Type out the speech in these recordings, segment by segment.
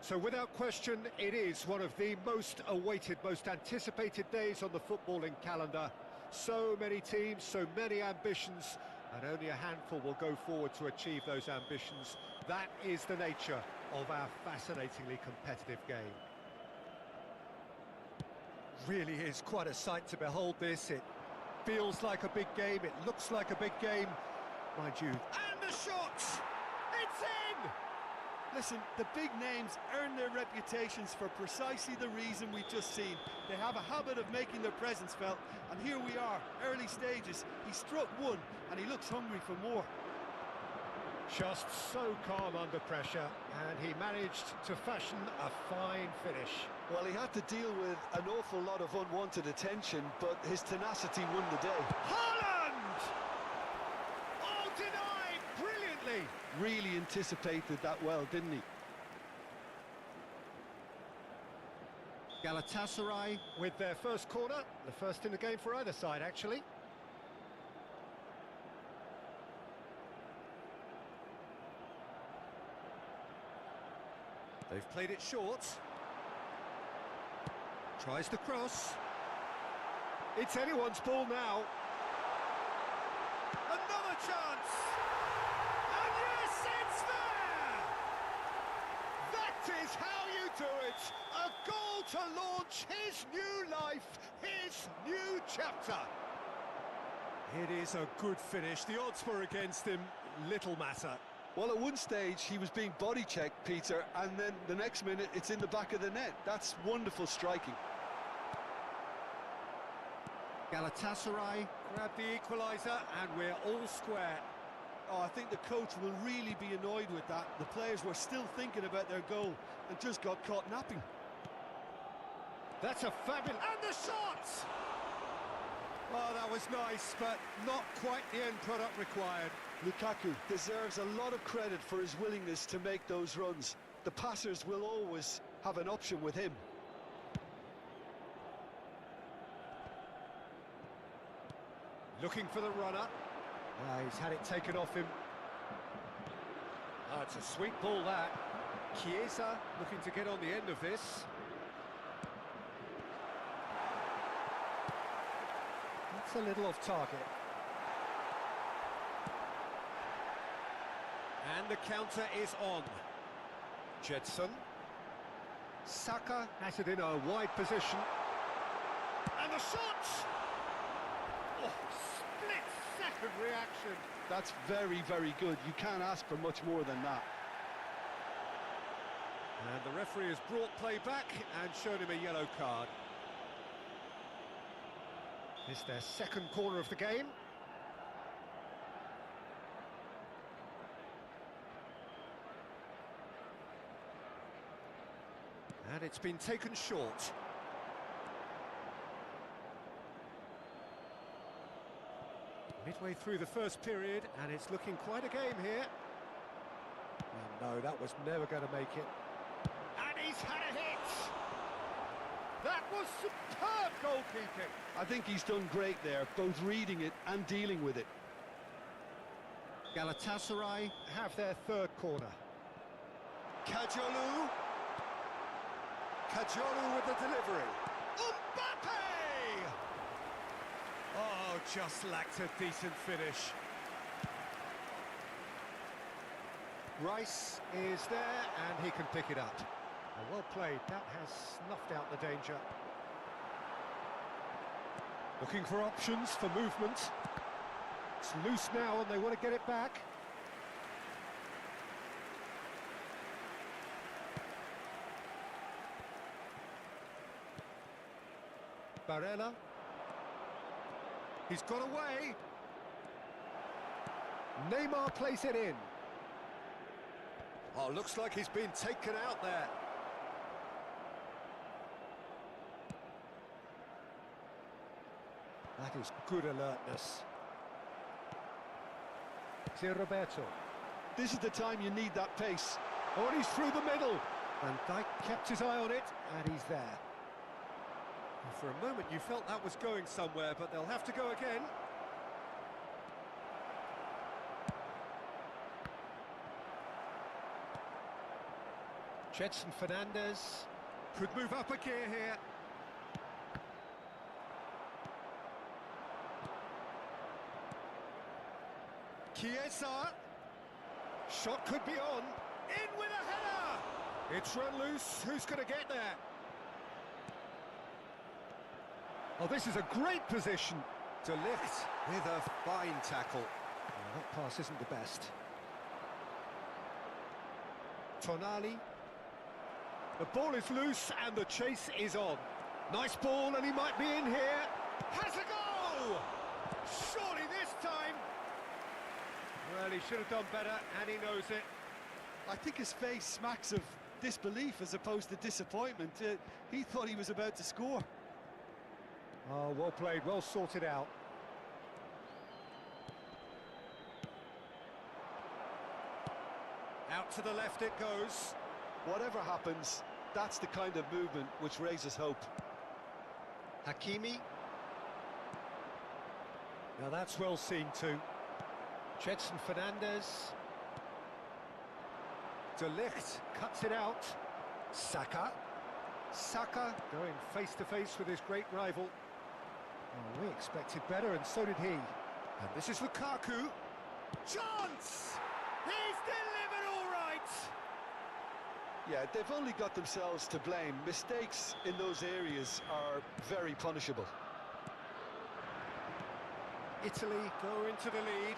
So without question, it is one of the most awaited, most anticipated days on the footballing calendar. So many teams, so many ambitions, and only a handful will go forward to achieve those ambitions. That is the nature of our fascinatingly competitive game. Really is quite a sight to behold this. It feels like a big game, it looks like a big game, mind you. And the shot! It's in! Listen, the big names earn their reputations for precisely the reason we've just seen. They have a habit of making their presence felt, and here we are, early stages. He struck one, and he looks hungry for more. Just so calm under pressure, and he managed to fashion a fine finish. Well, he had to deal with an awful lot of unwanted attention, but his tenacity won the day. Haaland! Oh, denied brilliantly! Really anticipated that well, didn't he? Galatasaray with their first corner, the first in the game for either side, actually. They've played it short. Tries the cross. It's anyone's ball now. Another chance! And yes, it's there! That is how you do it! A goal to launch his new life, his new chapter. It is a good finish. The odds were against him, little matter. Well, at one stage, he was being body-checked, Peter, and then the next minute, it's in the back of the net. That's wonderful striking. Galatasaray grab the equaliser, and we're all square. Oh, I think the coach will really be annoyed with that. The players were still thinking about their goal and just got caught napping. That's a fabulous... And the shot! Oh, that was nice, but not quite the end product required. Lukaku deserves a lot of credit for his willingness to make those runs. The passers will always have an option with him. Looking for the runner. He's had it taken off him. It's a sweet ball, that. Chiesa looking to get on the end of this. That's a little off target. And the counter is on. Jetson. Saka has it in a wide position. And the shot! Oh, split-second reaction. That's very, very good. You can't ask for much more than that. And the referee has brought play back and shown him a yellow card. It's their second corner of the game. And it's been taken short. Midway through the first period, and it's looking quite a game here. And no, that was never going to make it. And he's had a hit! That was superb goalkeeping! I think he's done great there, both reading it and dealing with it. Galatasaray have their third corner. Kajolu. Kajolu with the delivery. Mbappe! Oh, just lacked a decent finish. Rice is there, and he can pick it up. Well played, that has snuffed out the danger. Looking for options for movement. It's loose now, and they want to get it back. Barella. He's got away. Neymar plays it in. Oh, looks like he's been taken out there. That is good alertness. It's Roberto. This is the time you need that pace. Oh, and he's through the middle. Van Dijk kept his eye on it, and he's there. And for a moment you felt that was going somewhere, but they'll have to go again. Jetson Fernandez. Could move up a gear here. Chiesa. Shot could be on. In with a header! It's run loose. Who's going to get there? Oh, this is a great position. De Ligt with a fine tackle. Oh, that pass isn't the best. Tonali. The ball is loose and the chase is on. Nice ball and he might be in here. Has a goal! Surely this time. Well, he should have done better and he knows it. I think his face smacks of disbelief as opposed to disappointment. He thought he was about to score. Oh, well played, well sorted out. Out to the left it goes. Whatever happens, that's the kind of movement which raises hope. Hakimi. Now that's well seen too. Jetson Fernandez. De Ligt cuts it out. Saka. Saka going face to face with his great rival. Oh, we expected better and so did he. And this is Lukaku. Chance! He's delivered all right! Yeah, they've only got themselves to blame. Mistakes in those areas are very punishable. Italy go into the lead.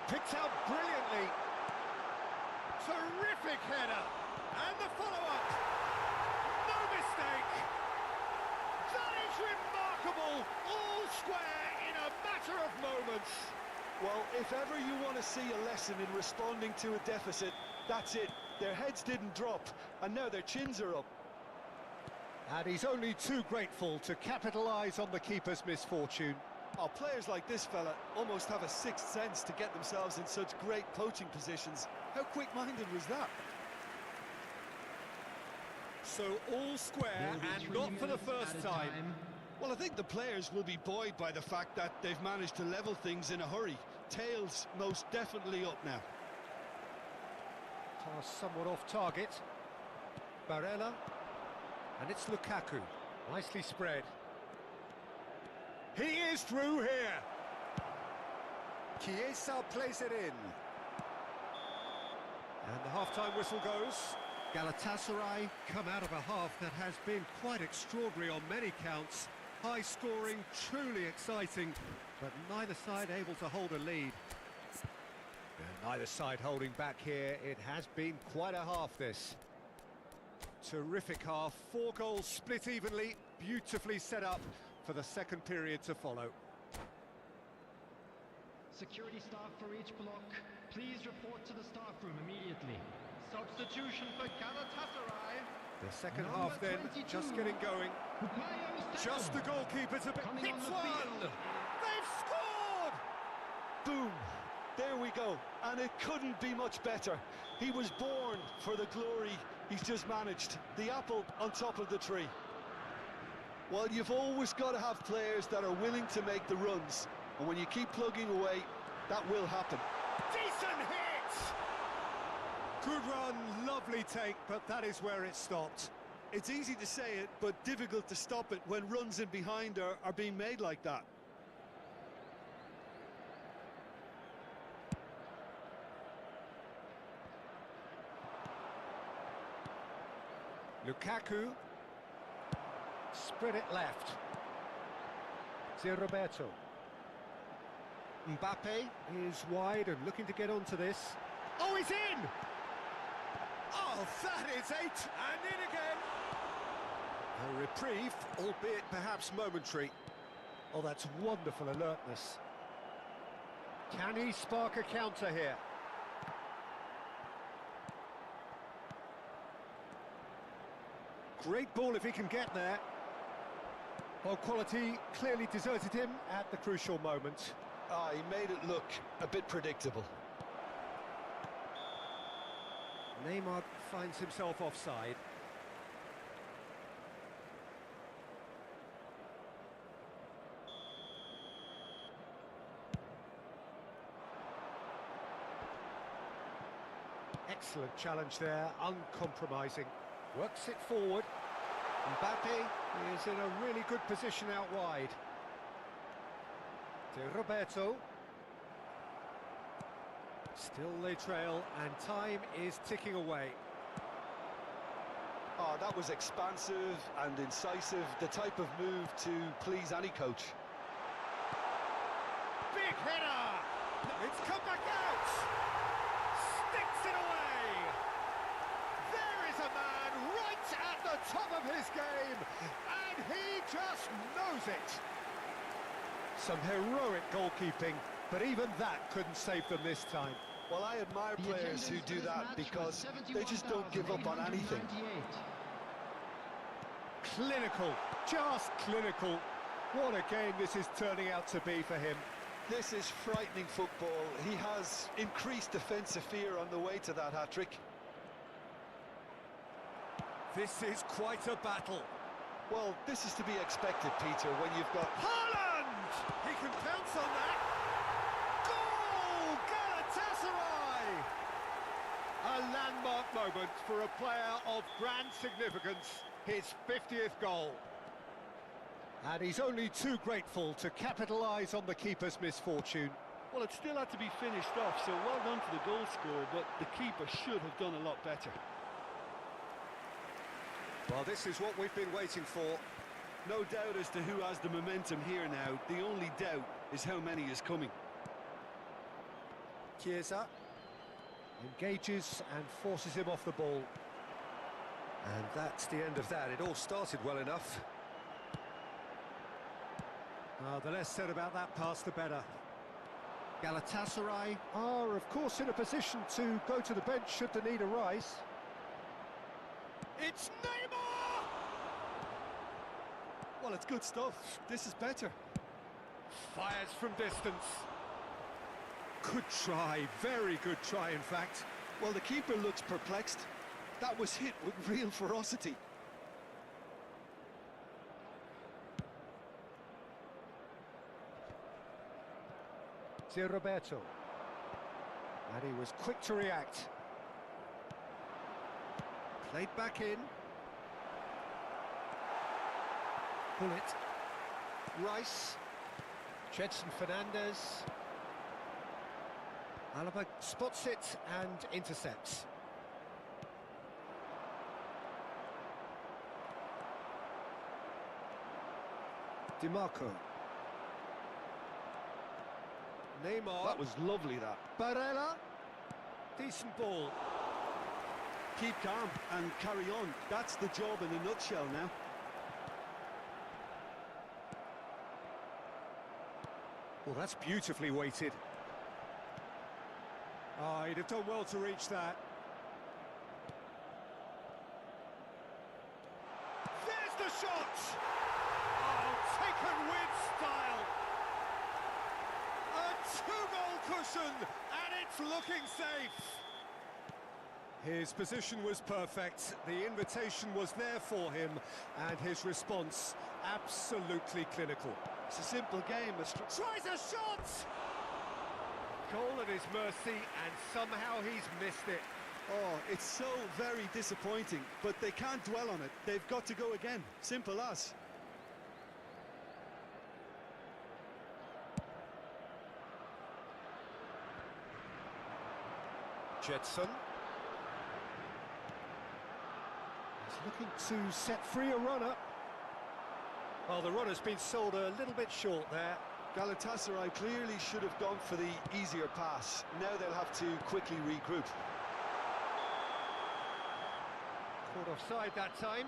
Picked out brilliantly. Terrific header. And the follow-up. No mistake. That is remarkable. All square in a matter of moments. Well, if ever you want to see a lesson in responding to a deficit, that's it. Their heads didn't drop, and now their chins are up. And he's only too grateful to capitalise on the keeper's misfortune. Oh, players like this fella almost have a sixth sense to get themselves in such great poaching positions. How quick-minded was that? So all square and not for the first time. Well, I think the players will be buoyed by the fact that they've managed to level things in a hurry. Tails most definitely up now. Pass somewhat off target. Barella. And it's Lukaku. Nicely spread. He is through here. Chiesa plays it in. And the half-time whistle goes. Galatasaray come out of a half that has been quite extraordinary on many counts. High scoring, truly exciting, but neither side able to hold a lead. And neither side holding back here. It has been quite a half, this. Terrific half, 4 goals split evenly, beautifully set up for the second period to follow. Security staff for each block, please report to the staff room immediately. Substitution for Galatasaray. The second half then, just getting going. Just the goalkeeper to be... Hits one! They've scored! Boom! There we go. And it couldn't be much better. He was born for the glory he's just managed. The apple on top of the tree. Well, you've always got to have players that are willing to make the runs. And when you keep plugging away, that will happen. Decent hit! Good run, lovely take, but that is where it stopped. It's easy to say it, but difficult to stop it when runs in behind are being made like that. Lukaku. Spread it left. Zé Roberto. Mbappe is wide and looking to get onto this. Oh, he's in! Oh, that is 8! And in again! A reprieve, albeit perhaps momentary. Oh, that's wonderful alertness. Can he spark a counter here? Great ball if he can get there. Well, quality clearly deserted him at the crucial moment. Ah, he made it look a bit predictable. Neymar finds himself offside. Excellent challenge there, uncompromising. Works it forward. Mbappe is in a really good position out wide. To Roberto. Still they trail, and time is ticking away. Oh, that was expansive and incisive, the type of move to please any coach. Big header! It's come back out! Sticks it away! There is a man right at the top of his game, and he just knows it! Some heroic goalkeeping, but even that couldn't save them this time. Well, I admire players who do that because they just don't give up on anything. Clinical, just clinical. What a game this is turning out to be for him. This is frightening football. He has increased defensive fear on the way to that hat-trick. This is quite a battle. Well, this is to be expected, Peter, when you've got... Haaland! He can pounce on that! Goal! Galatasaray! A landmark moment for a player of grand significance, his 50th goal. And he's only too grateful to capitalise on the keeper's misfortune. Well, it still had to be finished off, so well done to the goal scorer, but the keeper should have done a lot better. Well, this is what we've been waiting for. No doubt as to who has the momentum here now. The only doubt is how many is coming. Chiesa engages and forces him off the ball. And that's the end of that. It all started well enough. The less said about that pass, the better. Galatasaray are, of course, in a position to go to the bench should the need arise. It's Neymar! Well, it's good stuff. This is better. Fires from distance. Good try, very good try, in fact. Well, the keeper looks perplexed. That was hit with real ferocity. To Roberto. And he was quick to react. Played back in. Bullet. Rice. Jedson Fernandez. Alaba spots it and intercepts. DiMarco. Neymar. That was lovely, that. Barella. Decent ball. Keep calm and carry on. That's the job in a nutshell now. Well, that's beautifully weighted. Oh, he'd have done well to reach that. There's the shot! Oh, taken with style! A two-goal cushion, and it's looking safe! His position was perfect, the invitation was there for him, and his response absolutely clinical. It's a simple game. Tries a shot! Goal at his mercy, and somehow he's missed it. Oh, it's so very disappointing, but they can't dwell on it. They've got to go again. Simple as. Jedson. He's looking to set free a runner. Well, the runner's been sold a little bit short there. Galatasaray clearly should have gone for the easier pass. Now they'll have to quickly regroup. Caught offside that time.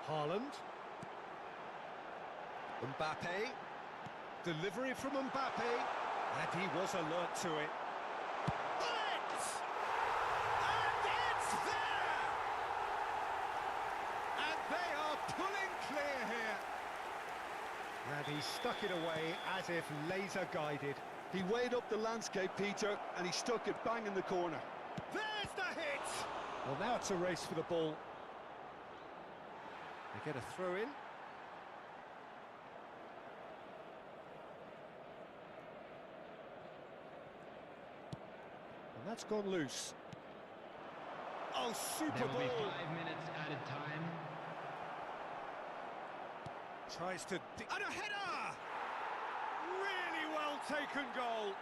Haaland. Mbappe. Delivery from Mbappe. And he was alert to it. Bullet! And it's there! And they are pulling clear here. And he stuck it away as if laser guided. He weighed up the landscape, Peter, and he stuck it bang in the corner. There's the hit! Well, now it's a race for the ball. get a throw in. And that's gone loose. Oh, super There will be ball. 5 minutes added time. Tries to... And a header! Really well taken goal.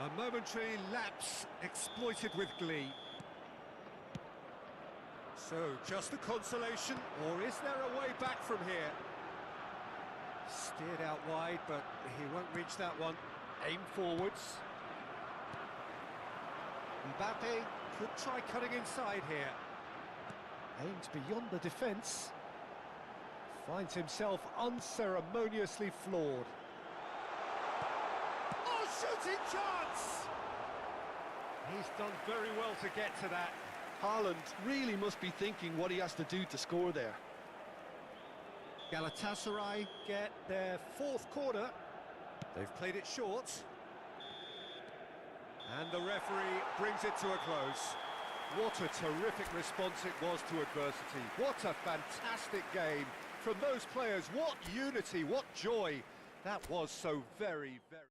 A momentary lapse exploited with glee. So, just a consolation, or is there a way back from here? Steered out wide, but he won't reach that one. Aim forwards. Mbappe could try cutting inside here. Aimed beyond the defence. Finds himself unceremoniously floored. Oh, shooting chance! He's done very well to get to that. Haaland really must be thinking what he has to do to score there. Galatasaray get their fourth corner. They've played it short. And the referee brings it to a close. What a terrific response it was to adversity. What a fantastic game from those players. What unity, what joy. That was so very, very...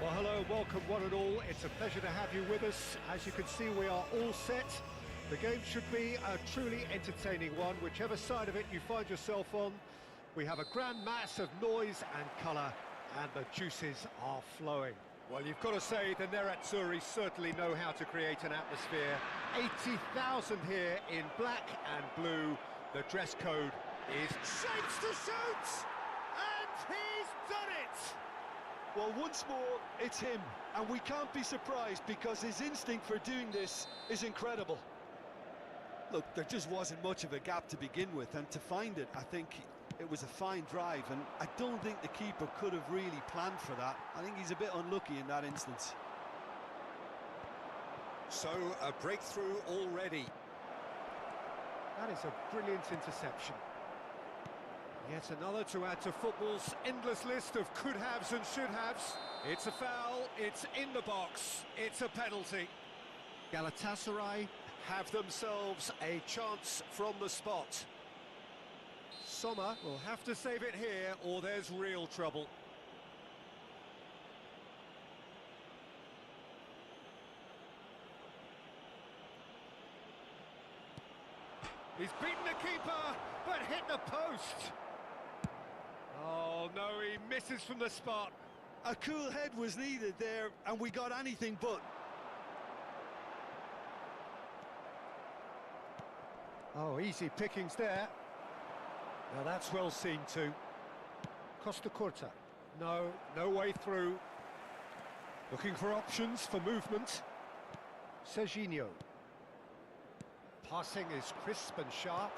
Well, hello, welcome one and all. It's a pleasure to have you with us. As you can see, we are all set. The game should be a truly entertaining one, whichever side of it you find yourself on. We have a grand mass of noise and colour, and the juices are flowing. Well, you've got to say the Nerazzurri certainly know how to create an atmosphere. 80,000 here in black and blue. The dress code is shapes to shoot! And he's done it! Well, once more, it's him, and we can't be surprised because his instinct for doing this is incredible. Look, there just wasn't much of a gap to begin with, and to find it, I think it was a fine drive, and I don't think the keeper could have really planned for that. I think he's a bit unlucky in that instance. So, a breakthrough already. That is a brilliant interception. Yet another to add to football's endless list of could-haves and should-haves. It's a foul, it's in the box, it's a penalty. Galatasaray have themselves a chance from the spot. Sommer will have to save it here, or there's real trouble. He's beaten the keeper, but hit the post. Oh no, he misses from the spot. A cool head was needed there, and we got anything but. Oh, easy pickings there. Now that's well seen too. Costa Curta. No way through. Looking for options for movement. Serginho. Passing is crisp and sharp.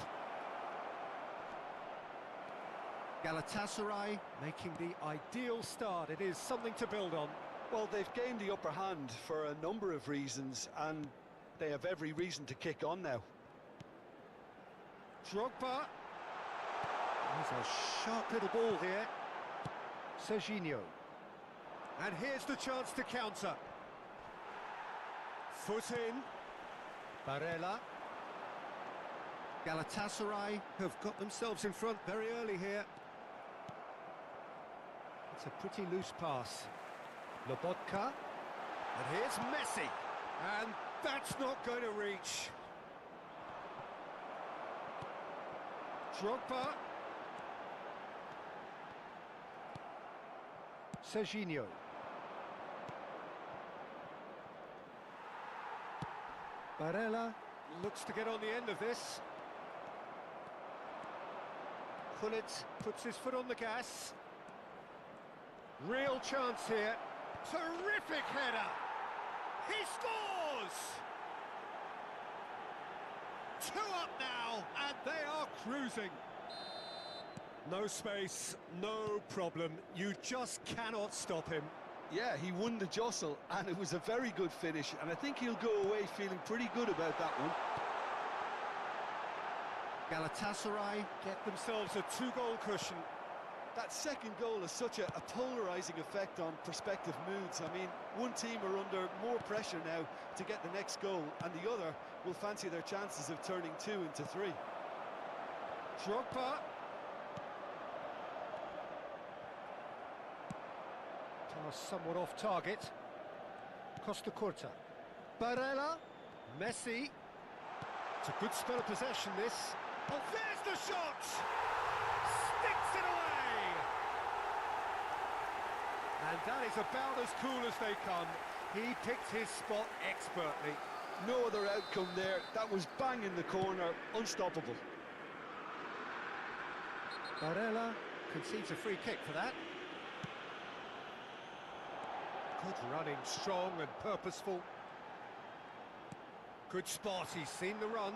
Galatasaray making the ideal start. It is something to build on. Well, they've gained the upper hand for a number of reasons, and they have every reason to kick on now. Drogba. There's a sharp little ball here. Serginho. And here's the chance to counter. Foot in. Barella. Galatasaray have got themselves in front very early here. It's a pretty loose pass. Lobotka. And here's Messi. And that's not going to reach. Drogba. Serginho. Barella looks to get on the end of this. Gullit puts his foot on the gas. Real chance here. Terrific header. He scores! 2 up now, and they are cruising. No space, no problem. You just cannot stop him. Yeah, he won the jostle, and it was a very good finish, and I think he'll go away feeling pretty good about that one. Galatasaray get themselves a 2-goal cushion. That second goal has such a polarising effect on prospective moods. I mean, one team are under more pressure now to get the next goal, and the other will fancy their chances of turning 2 into 3. Drogba. Pass somewhat off target. Costa Curta. Barella. Messi. It's a good spell of possession, this. Oh, there's the shot! Sticks it away! And that is about as cool as they come. He picked his spot expertly. No other outcome there. That was bang in the corner, unstoppable. Barella concedes a free kick for that. Good running, strong and purposeful. Good spot, he's seen the run.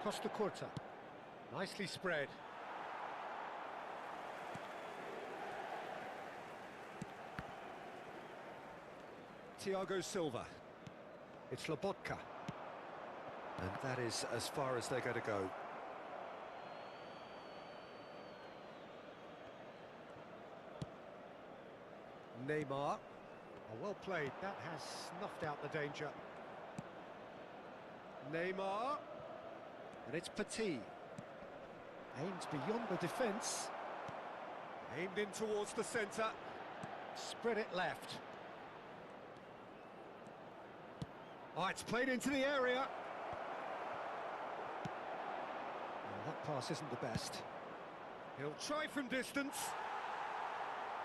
Costa Curta, nicely spread. Thiago Silva. It's Lobotka. And that is as far as they're going to go. Neymar. Oh, well played. That has snuffed out the danger. Neymar. And it's Petit. Aimed beyond the defence. Aimed in towards the centre. Spread it left. Oh, it's played into the area. Oh, that pass isn't the best. He'll try from distance.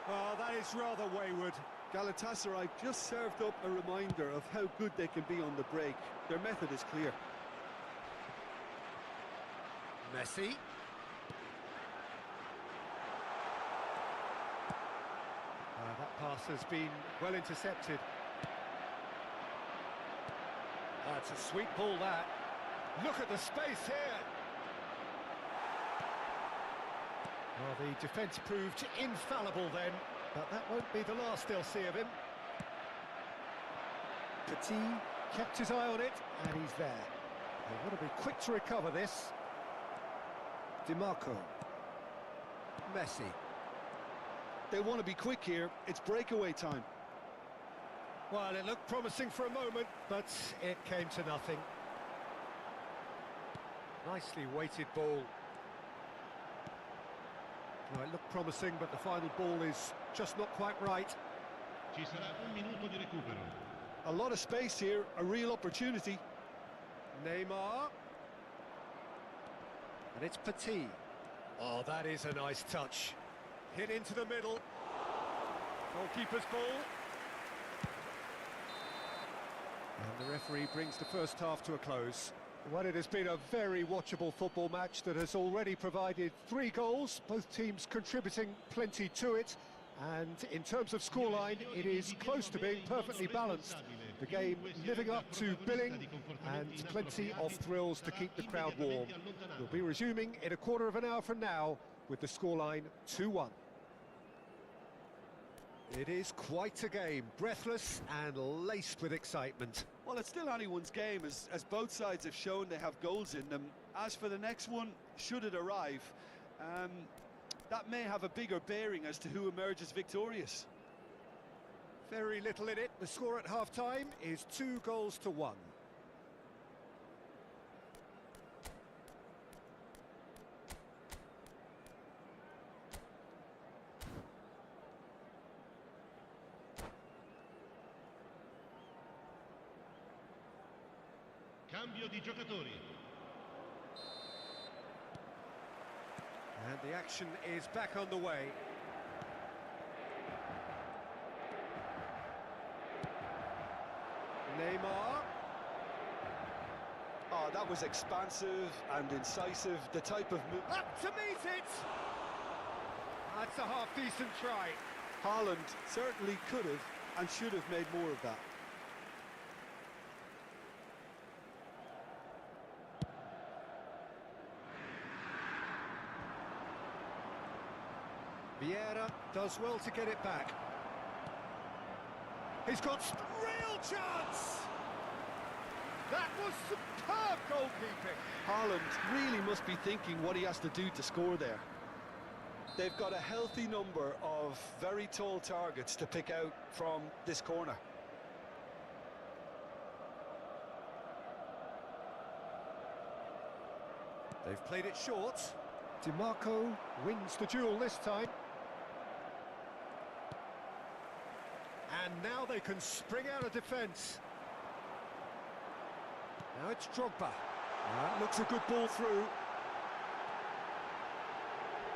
Oh, that is rather wayward. Galatasaray just served up a reminder of how good they can be on the break. Their method is clear. Messi. That pass has been well intercepted. That's a sweet ball, that. Look at the space here. Well, the defence proved infallible then, but that won't be the last they'll see of him. Petit kept his eye on it, and he's there. They want to be quick to recover this. DiMarco. Messi. They want to be quick here. It's breakaway time. Well, it looked promising for a moment, but it came to nothing. Nicely weighted ball. Well, it looked promising, but the final ball is just not quite right. Ci sarà un minuto di recupero. A lot of space here, a real opportunity. Neymar. And it's Petit. Oh, that is a nice touch. Hit into the middle. Goalkeeper's ball. And the referee brings the first half to a close. Well, it has been a very watchable football match that has already provided 3 goals, both teams contributing plenty to it. And in terms of scoreline, it is close to being perfectly balanced. The game living up to billing, and plenty of thrills to keep the crowd warm. We'll be resuming in a quarter of an hour from now with the scoreline 2-1. It is quite a game, breathless and laced with excitement. Well, it's still anyone's game, as both sides have shown they have goals in them. As for the next one, should it arrive, that may have a bigger bearing as to who emerges victorious. Very little in it. The score at half-time is 2-1. Cambio di giocatori. And the action is back on the way. Neymar. Oh, that was expansive and incisive, the type of move. Up to meet it! That's a half-decent try. Haaland certainly could have and should have made more of that. Vieira does well to get it back. He's got real chance! That was superb goalkeeping. Haaland really must be thinking what he has to do to score there. They've got a healthy number of very tall targets to pick out from this corner. They've played it short. DiMarco wins the duel this time. And now they can spring out of defence. Now it's Drogba. That looks a good ball through.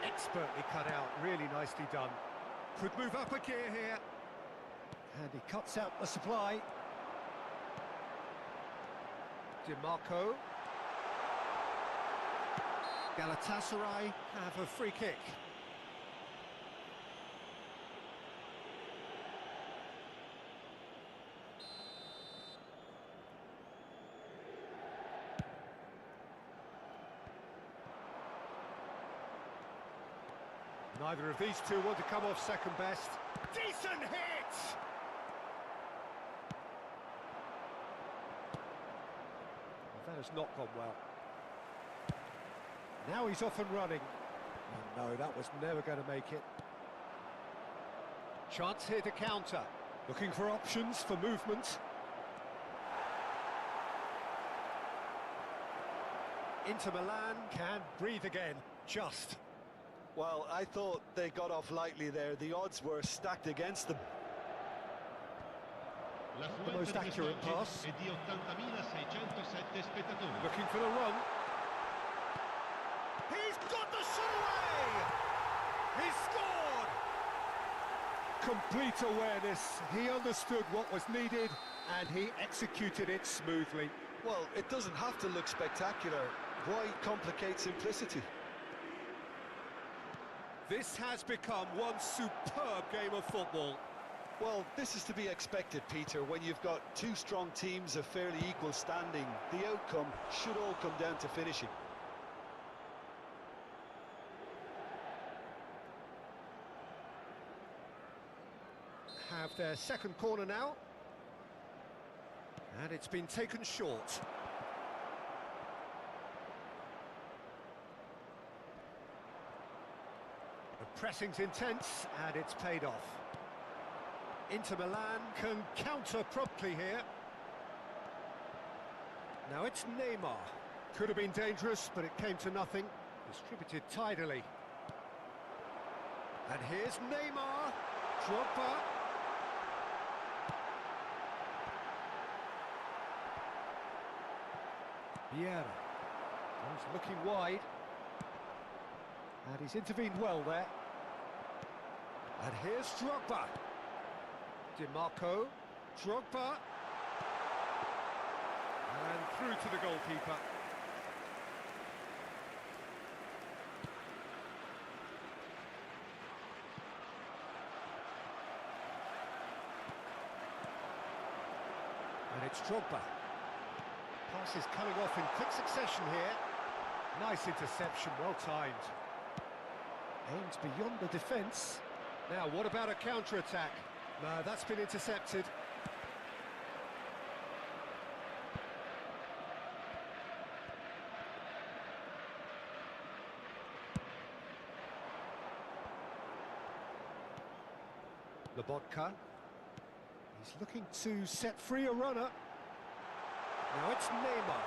Expertly cut out, really nicely done. Could move up a gear here. And he cuts out the supply. DiMarco. Galatasaray have a free kick. Neither of these two want to come off second best. Decent hit! Well, that has not gone well. Now he's off and running. Oh, no, that was never going to make it. Chance here to counter. Looking for options for movement. Inter Milan can breathe again. Just. Well, I thought they got off lightly there. The odds were stacked against them. The most accurate pass. È di 80.607 spettatori. Looking for the run. He's got the shot away! He's scored! Complete awareness. He understood what was needed and he executed it smoothly. Well, it doesn't have to look spectacular. Why complicate simplicity? This has become one superb game of football. Well, this is to be expected, Peter. When you've got two strong teams of fairly equal standing, the outcome should all come down to finishing. Have their second corner now. And it's been taken short. The pressing's intense and it's paid off. Inter Milan can counter promptly here. Now it's Neymar. Could have been dangerous, but it came to nothing. Distributed tidily. And here's Neymar. Drogba. Vieira. He's looking wide. And he's intervened well there. And here's Drogba. DiMarco, Drogba, and through to the goalkeeper. And it's Drogba. Pass is coming off in quick succession here. Nice interception, well timed. Aimed beyond the defence. Now, what about a counter-attack? No, that's been intercepted. Lobotka. He's looking to set free a runner. Now it's Neymar.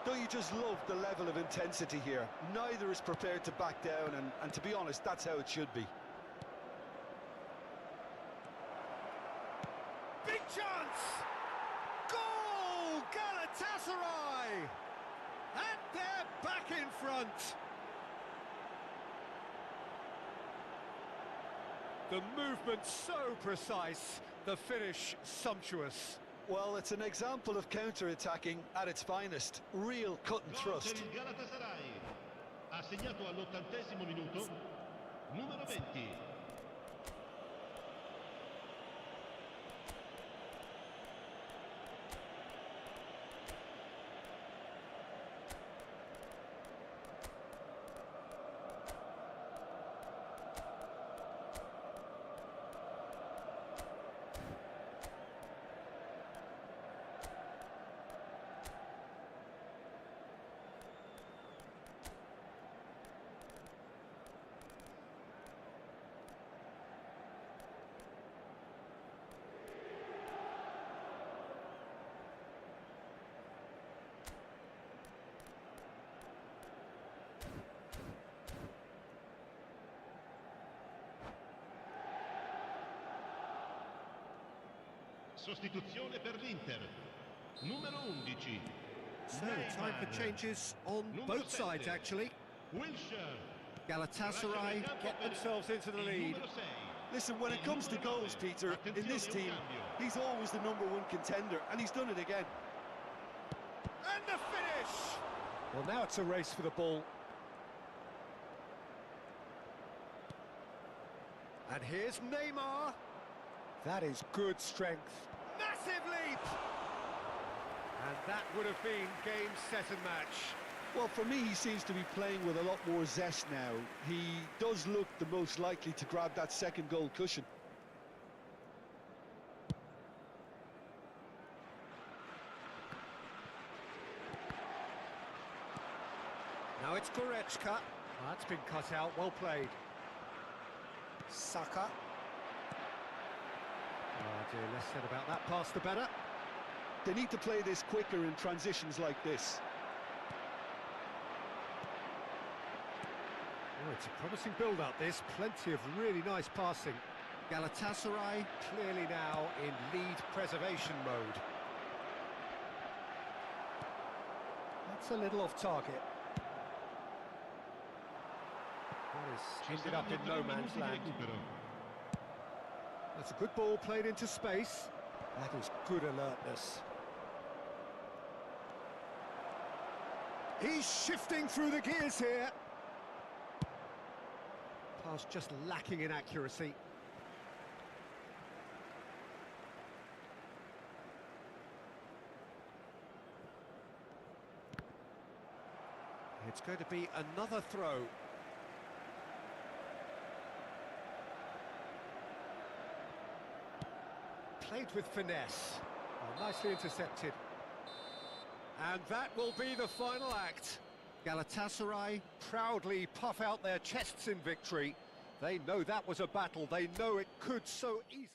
Don't you just love the level of intensity here? Neither is prepared to back down, and to be honest, that's how it should be. Big chance! Goal! Galatasaray! And they're back in front. The movement so precise, the finish sumptuous. Well, it's an example of counter-attacking at its finest. Real cut and Gol per thrust. il Galatasaray. Ha segnato all'80° minuto. Numero 20. Sostituzione per l'Inter. Numero 11. So, time for changes on both sides, actually. Wilshere. Galatasaray get themselves into the lead. Numero 6. Listen, when it comes to goals, Peter, in this team, he's always the #1 contender, and he's done it again. And the finish! Well, now it's a race for the ball. And here's Neymar. That is good strength. Massive leap! And that would have been game, set and match. Well, for me, he seems to be playing with a lot more zest now. He does look the most likely to grab that second goal cushion. Now it's Goretzka. That's been cut out, well played. Saka. Oh dear, less said about that pass the better. They need to play this quicker in transitions like this. Oh, it's a promising build-up, this. Plenty of really nice passing. Galatasaray clearly now in lead preservation mode. That's a little off target. That is ended up in no man's land. That's a good ball played into space. That is good alertness. He's shifting through the gears here. Pass just lacking in accuracy. It's going to be another throw. Played with finesse. Oh, nicely intercepted. And that will be the final act. Galatasaray proudly puff out their chests in victory. They know that was a battle. They know it could so easily.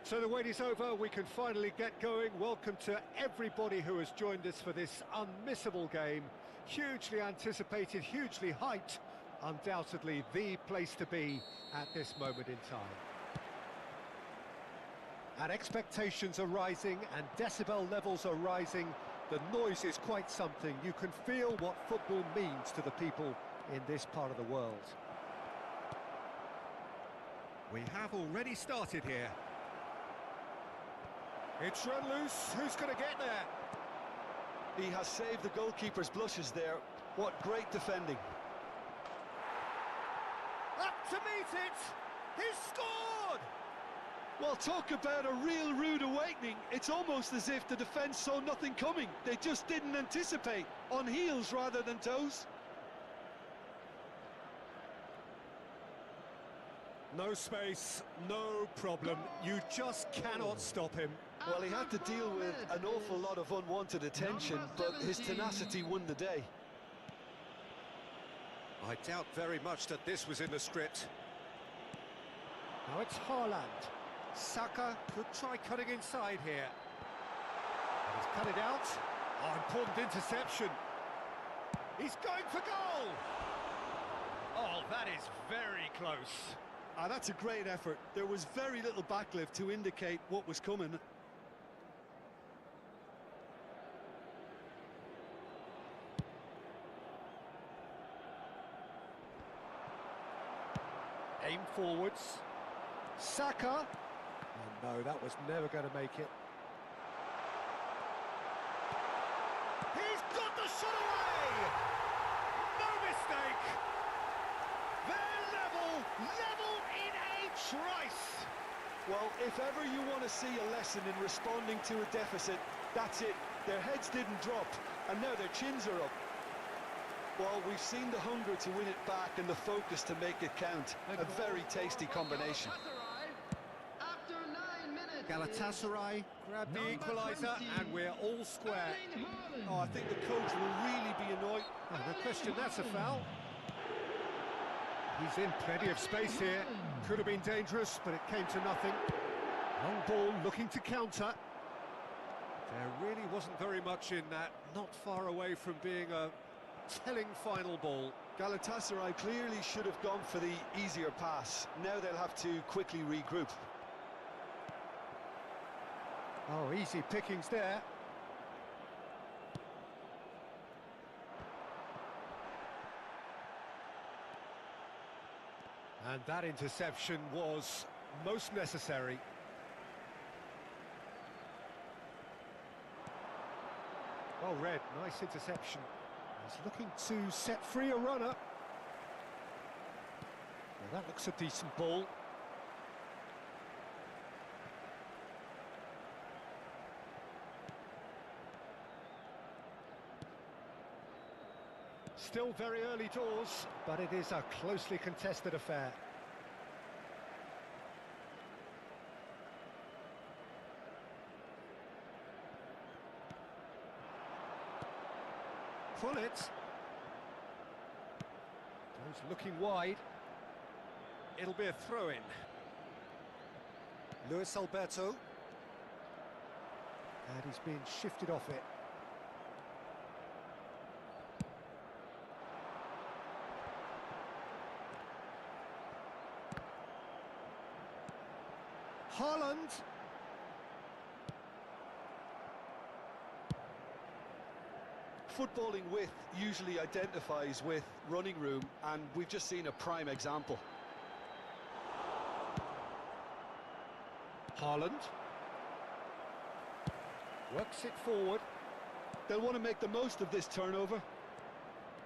So the wait is over, we can finally get going. Welcome to everybody who has joined us for this unmissable game. Hugely anticipated, hugely hyped. Undoubtedly the place to be at this moment in time. And expectations are rising and decibel levels are rising. The noise is quite something. You can feel what football means to the people in this part of the world. We have already started here. It's run loose. Who's going to get there? He has saved the goalkeeper's blushes there. What great defending. Up to meet it! He's scored! Well, talk about a real rude awakening. It's almost as if the defence saw nothing coming. They just didn't anticipate. On heels rather than toes. No space, no problem. You just cannot stop him. Well, he had to deal with an awful lot of unwanted attention, but his tenacity won the day. I doubt very much that this was in the script. Now it's Haaland. Saka could try cutting inside here. And he's cut it out. Oh, important interception. He's going for goal! Oh, that is very close. Ah, that's a great effort. There was very little backlift to indicate what was coming. Aim forwards. Saka. Oh no, that was never going to make it. He's got the shot away! No mistake! They're level in a trice! Well, if ever you want to see a lesson in responding to a deficit, that's it. Their heads didn't drop, and now their chins are up. Well, we've seen the hunger to win it back and the focus to make it count. A very tasty combination. After 9 minutes. Galatasaray grab the equaliser and we're all square. Oh, I think the coach will really be annoyed. Oh, no question, that's a foul. He's in plenty of space here. Could have been dangerous, but it came to nothing. Long ball looking to counter. There really wasn't very much in that. Not far away from being a telling final ball. Galatasaray clearly should have gone for the easier pass. Now they'll have to quickly regroup. Oh, easy pickings there. And that interception was most necessary. Well read, nice interception. He's looking to set free a runner. Well, that looks a decent ball. Still very early doors, but it is a closely contested affair. Pull it. Goes looking wide. It'll be a throw-in. Luis Alberto. And he's being shifted off it. Haaland. Footballing width usually identifies with running room, and we've just seen a prime example. Haaland. Works it forward. They'll want to make the most of this turnover.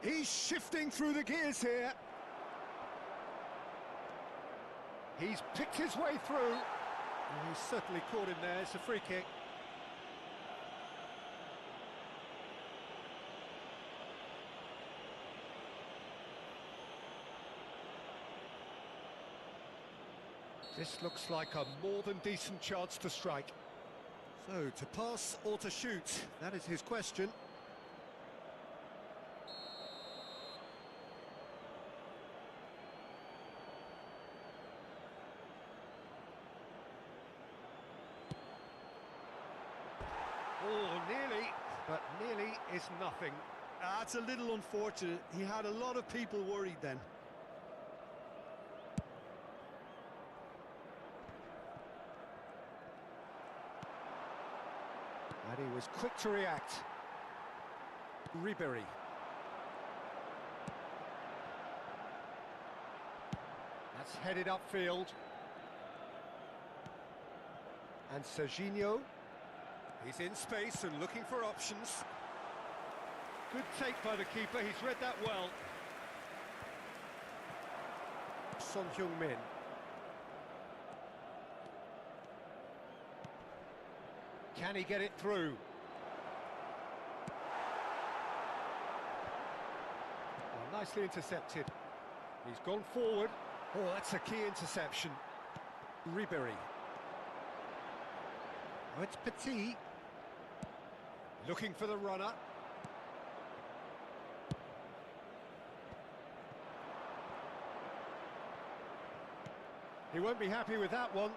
He's shifting through the gears here. He's picked his way through. And he's certainly caught him there. It's a free kick. This looks like a more than decent chance to strike. So, to pass or to shoot? That is his question. but nearly is nothing. That's a little unfortunate. He had a lot of people worried then. And he was quick to react. Ribery. That's headed upfield. And Serginho. He's in space and looking for options. Good take by the keeper, he's read that well. Son Heung-min. Can he get it through? Well, nicely intercepted. He's gone forward. Oh, that's a key interception. Ribery. Oh, it's Petit. Looking for the runner. He won't be happy with that one.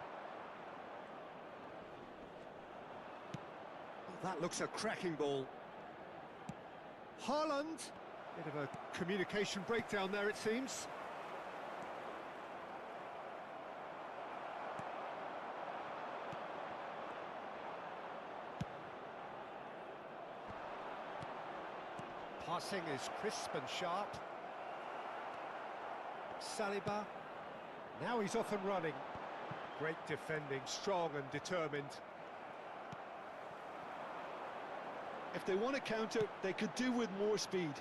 Oh, that looks a cracking ball. Haaland. Bit of a communication breakdown there, it seems. Passing is crisp and sharp. Saliba. Now he's off and running. Great defending, strong and determined. If they want to counter, they could do with more speed.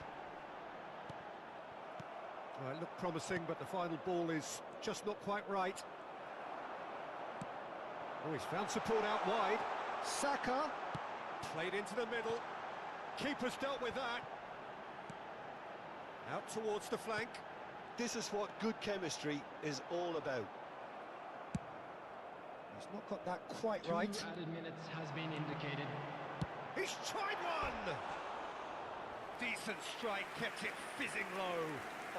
Well, it looked promising, but the final ball is just not quite right. Oh, he's found support out wide. Saka. Played into the middle. Keeper's dealt with that. Out towards the flank. This is what good chemistry is all about. He's not got that quite 2 right. added minutes has been indicated. He's tried one! Decent strike, kept it fizzing low.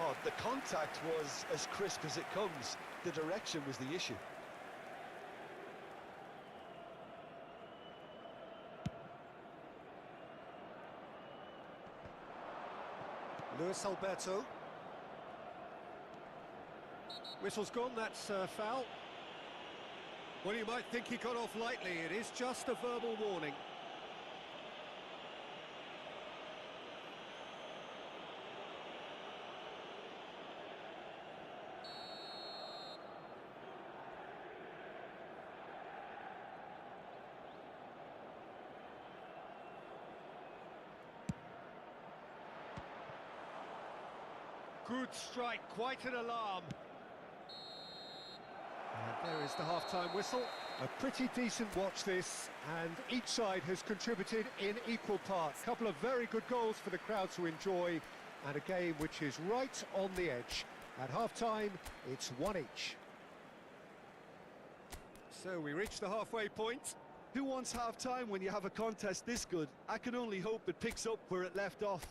Oh, the contact was as crisp as it comes. The direction was the issue. Luis Alberto. Whistle's gone, that's a foul. Well, you might think he got off lightly. It is just a verbal warning. Good strike, quite an alarm. And there is the half-time whistle. A pretty decent watch this, and each side has contributed in equal parts. A couple of very good goals for the crowd to enjoy, and a game which is right on the edge. At half-time, it's 1 each. So we reach the halfway point. Who wants half-time when you have a contest this good? I can only hope it picks up where it left off.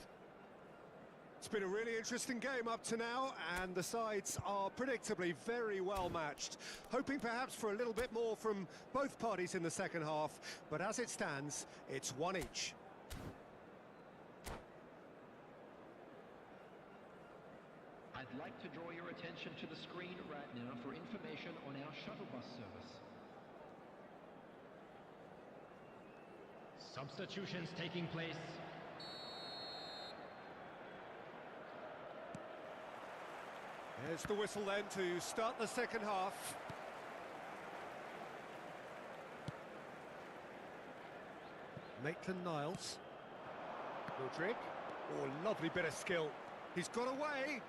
It's been a really interesting game up to now, and the sides are predictably very well matched. Hoping perhaps for a little bit more from both parties in the second half, but as it stands, it's 1 each. I'd like to draw your attention to the screen right now for information on our shuttle bus service. Substitutions taking place. There's the whistle then to start the second half. Maitland-Niles. Mudryk. Oh, lovely bit of skill. He's got away.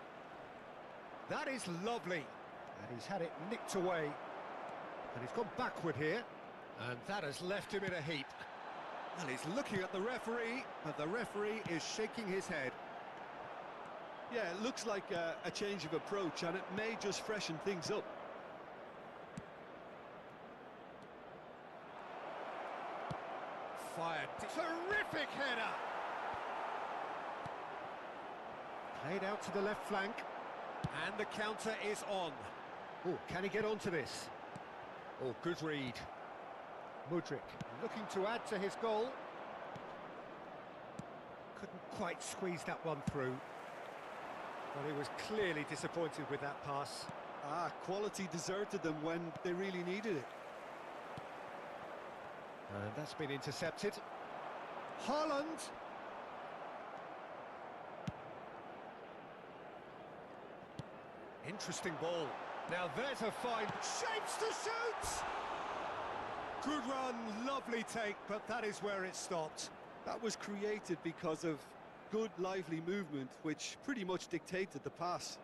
That is lovely. And he's had it nicked away. And he's gone backward here. And that has left him in a heap. Well, he's looking at the referee, but the referee is shaking his head. Yeah, it looks like a change of approach, and it may just freshen things up. Fired. Terrific header! Played out to the left flank. And the counter is on. Oh, can he get onto this? Oh, good read. Mudryk looking to add to his goal. quite squeeze that one through. But he was clearly disappointed with that pass. Quality deserted them when they really needed it. And that's been intercepted. Haaland! Interesting ball. Now there's a fine... Shapes to shoot! Good run, lovely take, but that is where it stopped. That was created because of good, lively movement, which pretty much dictated the pass.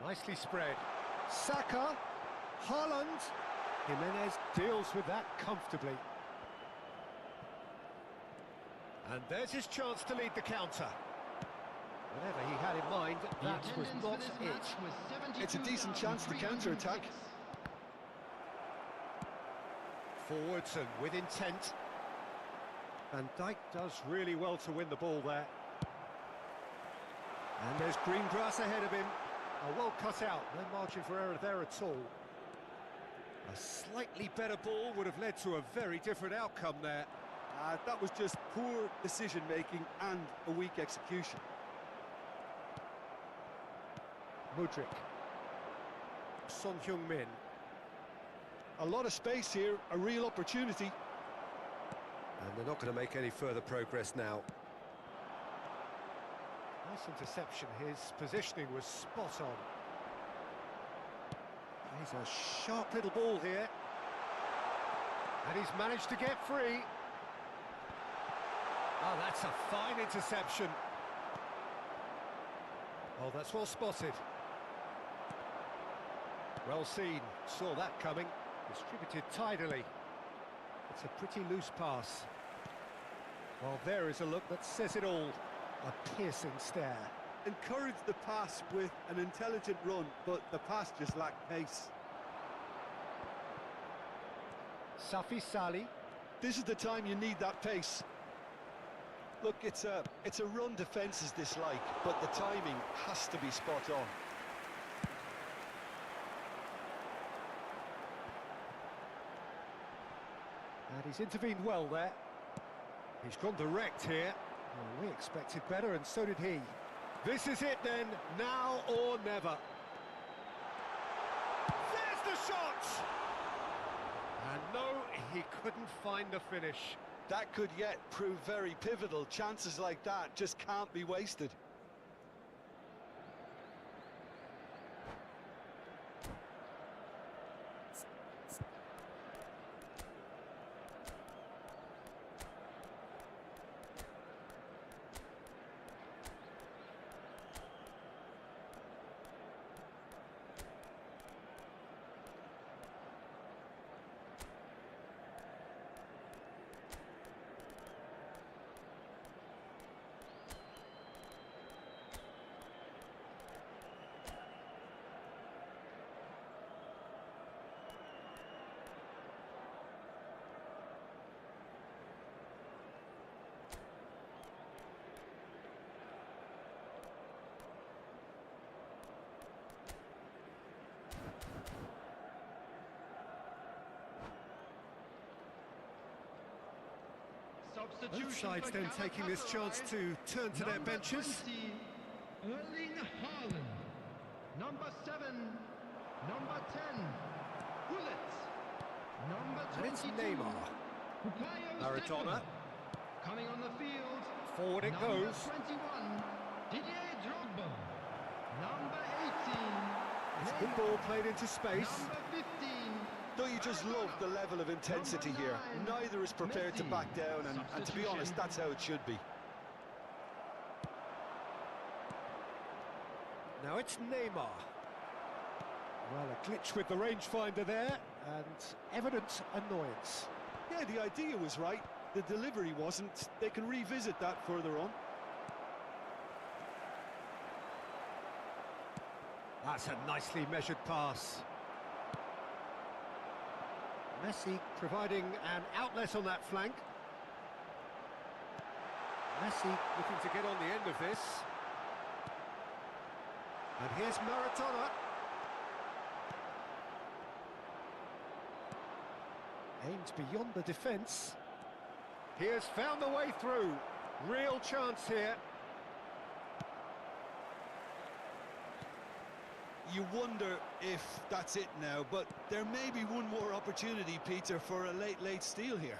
Nicely spread. Saka, Haaland. Jimenez deals with that comfortably. And there's his chance to lead the counter. Whatever he had in mind, that was not it. It's a decent chance to counter-attack. Forwards and with intent. Van Dijk does really well to win the ball there. And there's green grass ahead of him. Well cut out, no margin for error there at all. A slightly better ball would have led to a very different outcome there. That was just poor decision-making and a weak execution. Mudryk. Son Heung-min. A lot of space here, a real opportunity. And they're not going to make any further progress now. Nice interception, his positioning was spot on. He's a sharp little ball here. And he's managed to get free. Oh, that's a fine interception. Oh, that's well spotted. Well seen, saw that coming. Distributed tidily. It's a pretty loose pass. Well, there is a look that says it all. A piercing stare. Encouraged the pass with an intelligent run, but the pass just lacked pace. Safi Sali. This is the time you need that pace. Look, it's a run defence's dislike, but the timing has to be spot on. And he's intervened well there. He's gone direct here. Well, we expected better, and so did he. This is it then, now or never. There's the shot! And no, he couldn't find the finish. That could yet prove very pivotal. Chances like that just can't be wasted. Both sides then taking this chance to turn to their benches. 20, Erling Haaland. Number 7, number 10, Gullit. Number 22, And it's Neymar. Bukayo Maradona. Saka. Coming on the field, Forward it number goes. 21, Didier Drogba. Number 18, It's good ball played into space. number 15. Don't you just love the level of intensity here? Neither is prepared to back down, and to be honest, that's how it should be. Now it's Neymar. Well, a glitch with the rangefinder there, and evident annoyance. Yeah, the idea was right. The delivery wasn't. They can revisit that further on. That's a nicely measured pass. Messi providing an outlet on that flank. Messi looking to get on the end of this. And here's Maradona. Aimed beyond the defence. He has found the way through. Real chance here. You wonder if that's it now, but there may be one more opportunity, Peter, for a late steal here.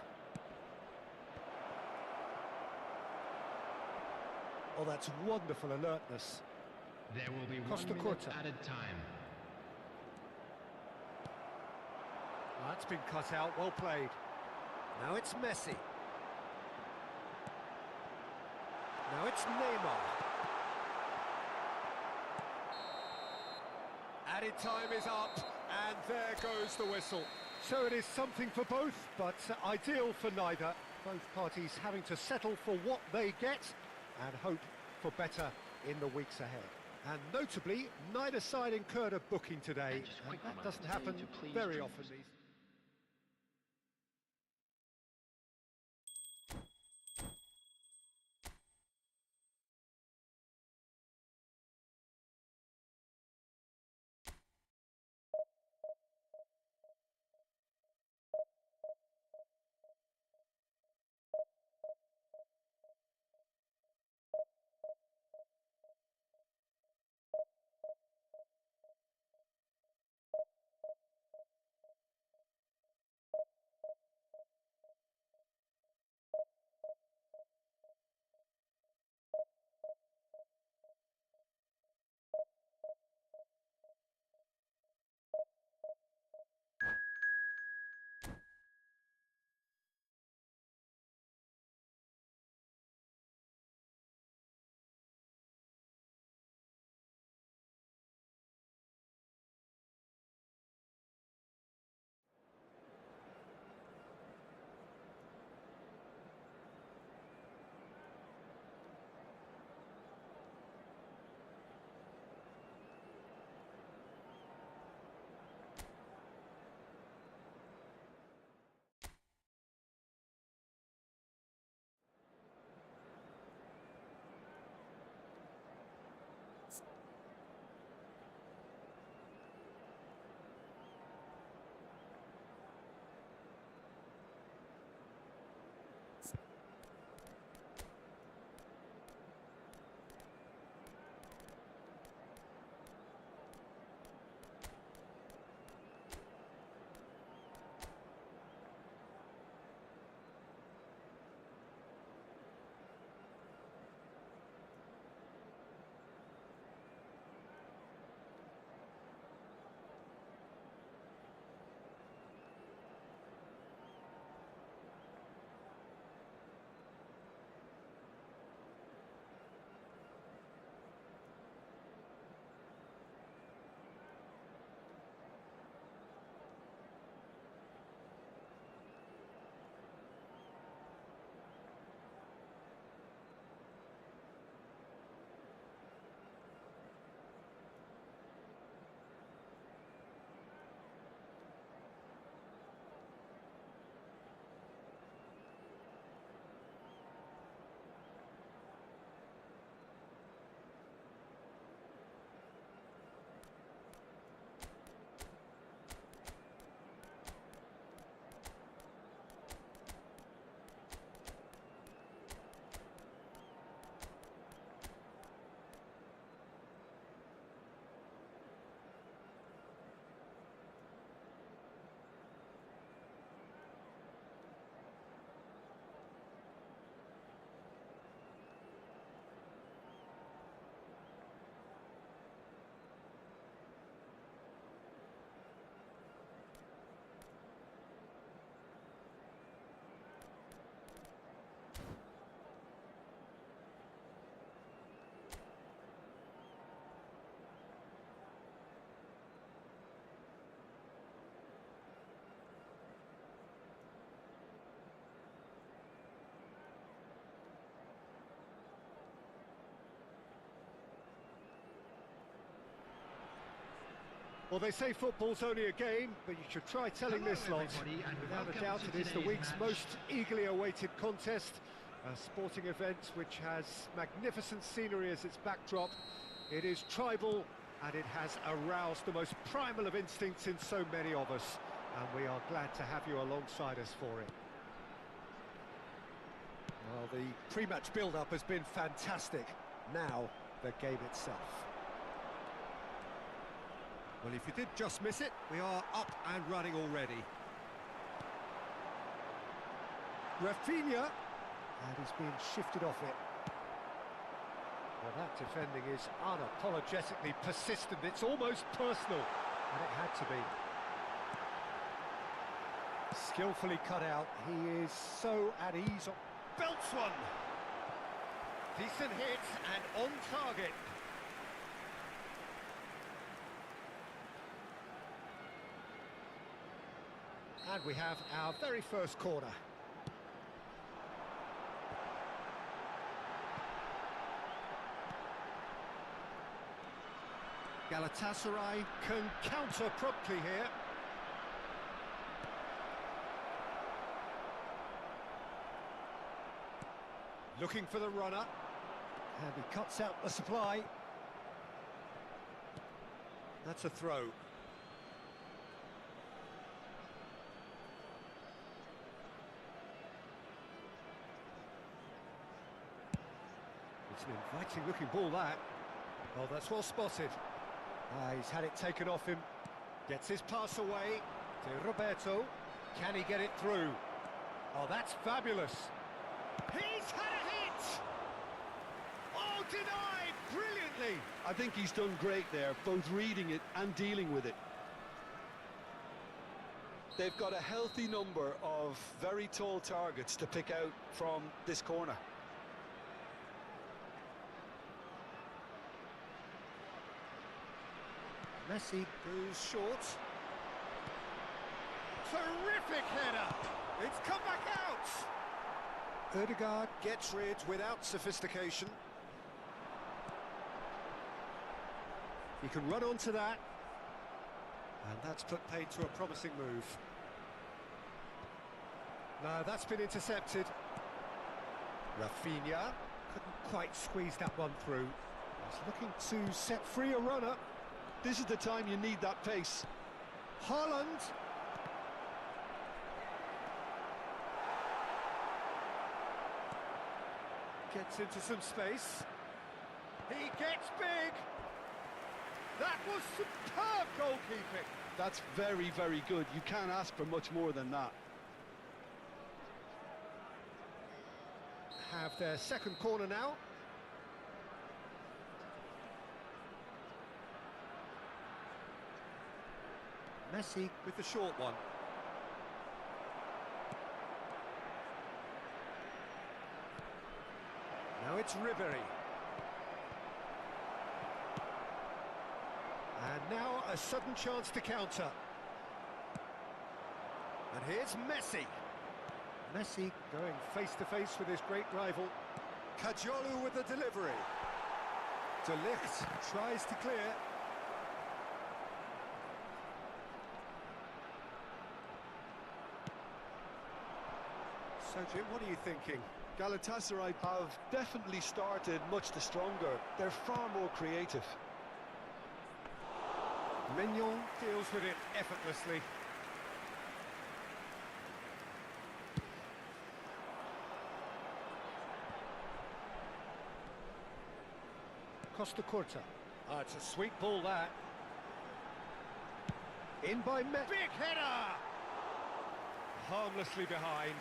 Oh, that's wonderful alertness. There will be 1 Costa minute Curta. added time. That's been cut out, well played. Now it's Messi. Now it's Neymar. Added time is up, and there goes the whistle. So it is something for both, but ideal for neither. Both parties having to settle for what they get and hope for better in the weeks ahead. And notably, neither side incurred a booking today, and that doesn't happen very often these days. Well, they say football's only a game, but you should try telling Hello, this lot. everybody, and Without a welcome doubt, to it is the today's week's match. most eagerly awaited contest. A sporting event which has magnificent scenery as its backdrop. It is tribal, and it has aroused the most primal of instincts in so many of us. And we are glad to have you alongside us for it. Well, the pre-match build-up has been fantastic. Now, the game itself. Well, if you did just miss it, we are up and running already. Rafinha, and he's being shifted off it. Well, that defending is unapologetically persistent. It's almost personal, and it had to be. Skillfully cut out. He is so at ease. Belts one. Decent hit and on target. And we have our very first corner. Galatasaray can counter promptly here. Looking for the runner. And he cuts out the supply. That's a throw. It's an inviting looking ball, that. Oh, that's well spotted. He's had it taken off him. Gets his pass away to Roberto. Can he get it through? Oh, that's fabulous. He's had a hit! Oh, denied brilliantly! I think he's done great there, both reading it and dealing with it. They've got a healthy number of very tall targets to pick out from this corner. Messi goes short. Terrific header! It's come back out! Ødegaard gets rid without sophistication. He can run onto that. And that's put paid to a promising move. No, that's been intercepted. Rafinha couldn't quite squeeze that one through. He's looking to set free a runner. This is the time you need that pace. Haaland. Gets into some space. He gets big! That was superb goalkeeping! That's very, very good. You can't ask for much more than that. Have their second corner now. Messi with the short one. Now it's Ribery. And now a sudden chance to counter. And here's Messi. Messi going face-to-face with his great rival. Kajolu with the delivery. De Ligt tries to clear. So, Jim, what are you thinking? Galatasaray have definitely started much the stronger. They're far more creative. Mignon deals with it effortlessly. Costa Curta. Oh, it's a sweet ball, that. In by Met. Big header! Harmlessly behind.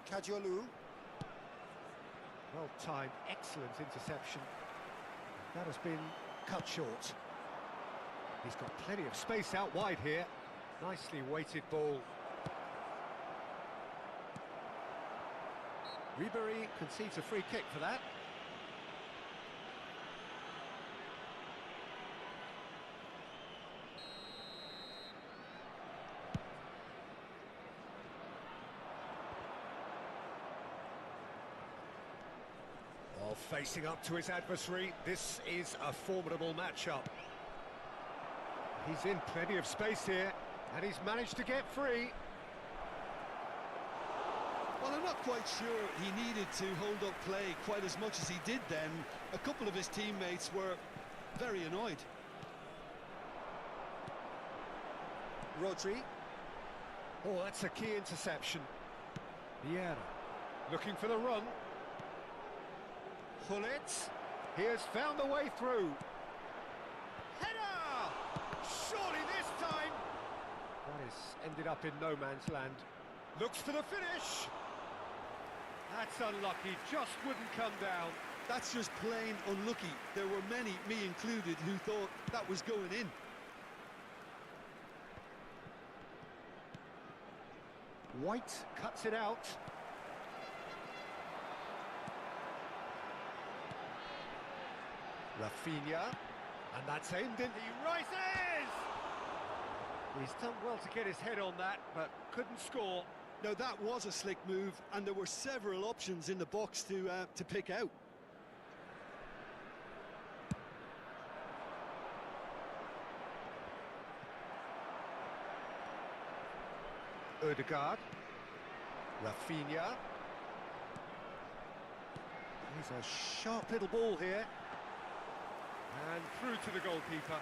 Kajolu. Well-timed, excellent interception. That has been cut short. He's got plenty of space out wide here. Nicely weighted ball. Ribery concedes a free kick for that. Well, facing up to his adversary, this is a formidable matchup. He's in plenty of space here, and he's managed to get free. Well, I'm not quite sure he needed to hold up play quite as much as he did then. A couple of his teammates were very annoyed. Rodri. Oh, that's a key interception. Vieira looking for the run. Gullit. He has found the way through. Header! Surely this time! That is ended up in no man's land. Looks for the finish. That's unlucky, just wouldn't come down. That's just plain unlucky. There were many, me included, who thought that was going in. White cuts it out. Rafinha, and that's aimed in. He rises! He's done well to get his head on that, but couldn't score. Now that was a slick move, and there were several options in the box to pick out. Ødegaard, Rafinha. He's a sharp little ball here. And through to the goalkeeper.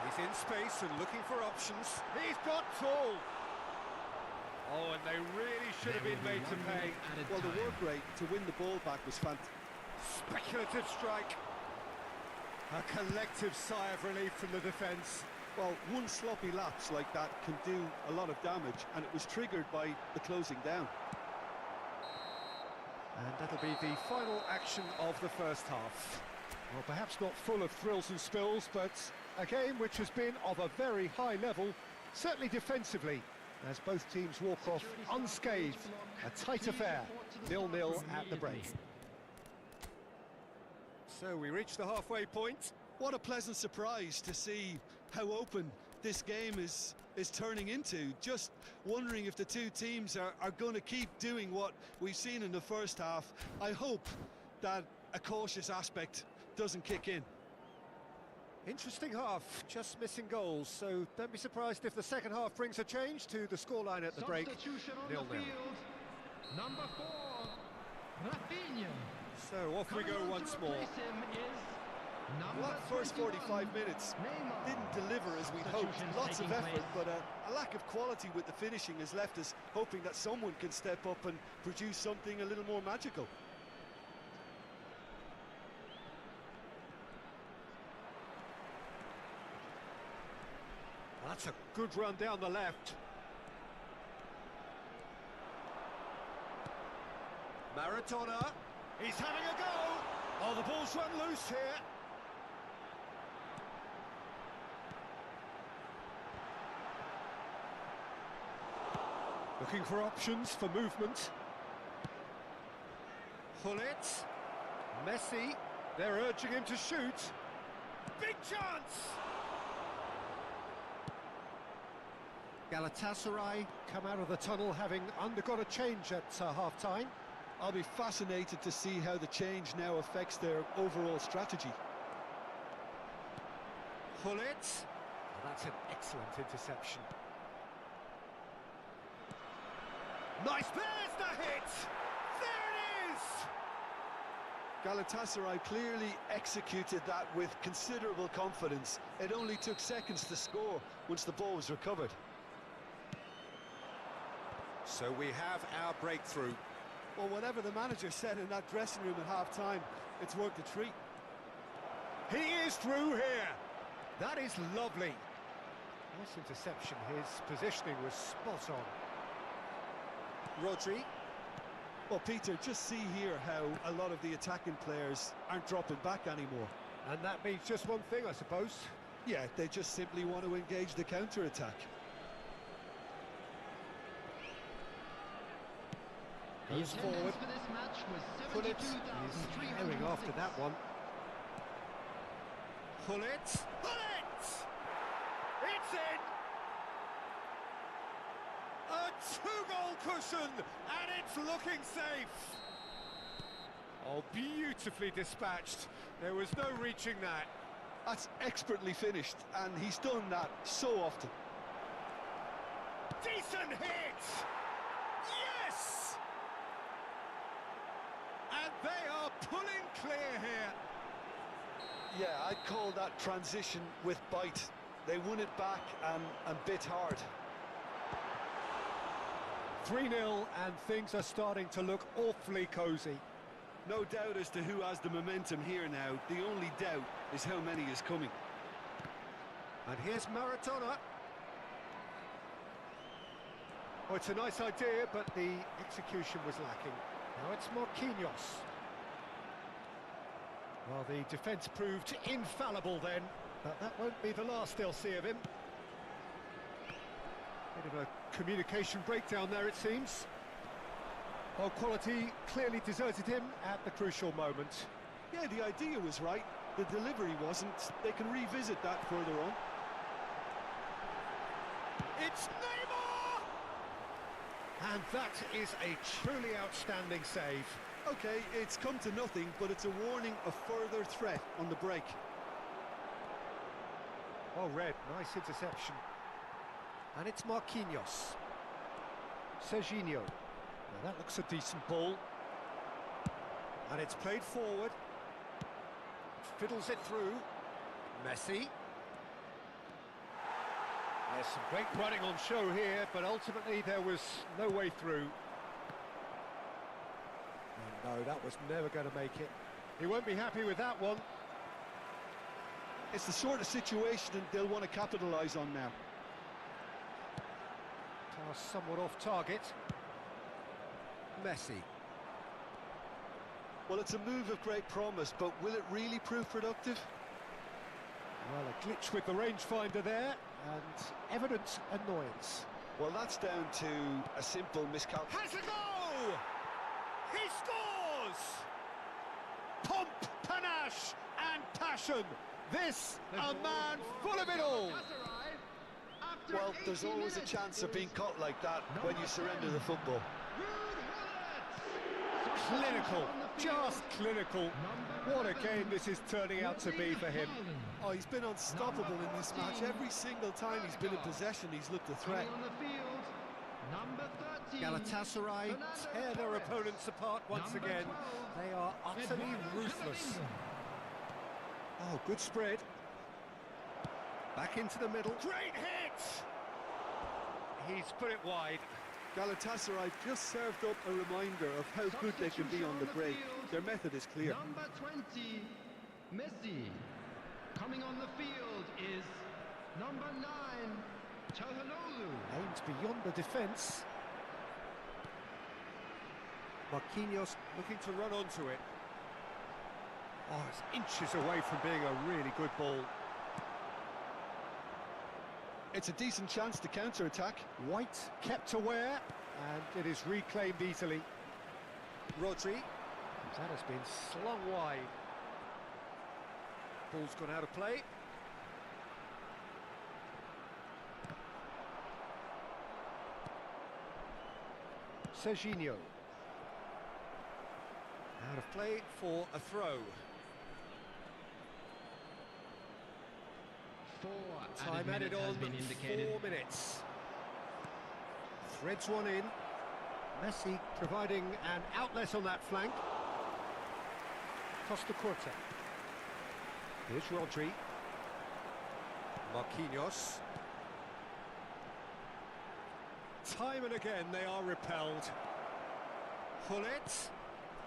He's in space and looking for options. He's got tall. Oh, and they really should have been made to pay. Well, the work rate to win the ball back was fantastic. Speculative strike. A collective sigh of relief from the defence. Well, one sloppy lapse like that can do a lot of damage, and it was triggered by the closing down. And that'll be the final action of the first half. Well, perhaps not full of thrills and spills, but a game which has been of a very high level, certainly defensively, as both teams walk off unscathed. A tight affair, 0-0 at the break. So we reach the halfway point. What a pleasant surprise to see how open this game is turning into. Just wondering if the two teams are going to keep doing what we've seen in the first half. I hope that a cautious aspect doesn't kick in. Interesting half, just missing goals, so don't be surprised if the second half brings a change to the scoreline at the break. Substitution on 0-0. the field. Number 4, Rafinha. So off we go once more. Well, that first 45 minutes didn't deliver as we'd hoped. Lots of effort, but a lack of quality with the finishing has left us hoping that someone can step up and produce something a little more magical. That's a good run down the left. Maradona, he's having a go. Oh, the ball's run loose here. Looking for options for movement. Gullit, Messi, they're urging him to shoot. Big chance! Galatasaray come out of the tunnel having undergone a change at half-time. I'll be fascinated to see how the change now affects their overall strategy. Gullit, oh, that's an excellent interception. Nice, there's the hit! There it is! Galatasaray clearly executed that with considerable confidence. It only took seconds to score once the ball was recovered. So we have our breakthrough. Well, whatever the manager said in that dressing room at half-time, it's worked a treat. He is through here. That is lovely. Nice interception. His positioning was spot on. Rodri. Well, Peter, just see here how a lot of the attacking players aren't dropping back anymore. And that means just one thing, I suppose. Yeah, they just simply want to engage the counter-attack. Goes forward. For this match was Gullit is herring after that one. Gullit. Gullit! It's in! A two-goal cushion, and it's looking safe. Oh, beautifully dispatched. There was no reaching that. That's expertly finished, and he's done that so often. Decent hit! Yes! And they are pulling clear here. Yeah, I'd call that transition with bite. They won it back and bit hard. 3-0 and things are starting to look awfully cosy. No doubt as to who has the momentum here now. The only doubt is how many is coming. And here's Maradona. Oh, it's a nice idea, but the execution was lacking. Now it's Marquinhos. Well, the defence proved infallible then, but that won't be the last they'll see of him. Bit of a communication breakdown there, it seems. Well, quality clearly deserted him at the crucial moment. Yeah, the idea was right. The delivery wasn't. They can revisit that further on. It's Neymar! And that is a truly outstanding save. Okay, it's come to nothing, but it's a warning of further threat on the break. Oh, Red, nice interception. And it's Marquinhos. Serginho. Now that looks a decent ball. And it's played forward. Fiddles it through. Messi. There's some great running on show here, but ultimately there was no way through. And no, that was never going to make it. He won't be happy with that one. It's the sort of situation that they'll want to capitalise on now. Pass somewhat off target. Messi. Well, it's a move of great promise, but will it really prove productive? Well, a glitch with the rangefinder there, and evident annoyance. Well, that's down to a simple miscalculation. Has a go! He scores! Pomp, panache and passion. This, a man full of it all. Well, there's always a chance of being caught like that when you surrender the football. Clinical, just clinical. What a game this is turning out to be for him. Oh, he's been unstoppable in this match. Every single time he's been in possession, he's looked a threat. Galatasaray tear their opponents apart once again. They are utterly ruthless. Oh, good spread. Back into the middle. Great hit! He's put it wide. Galatasaray just served up a reminder of how good they can be on the break. Their method is clear. Number 20, Messi. Coming on the field is number 9, Çalhanoğlu. Aimed beyond the defence. Marquinhos looking to run onto it. Oh, it's inches away from being a really good ball. It's a decent chance to counter-attack. White kept aware, and it is reclaimed easily. Rodri. That has been slung wide. Ball's gone out of play. Serginho. Out of play for a throw. Time added on, 4 minutes. Threads one in. Messi providing an outlet on that flank. Costa Corte. Here's Rodri. Marquinhos. Time and again they are repelled. Hullet.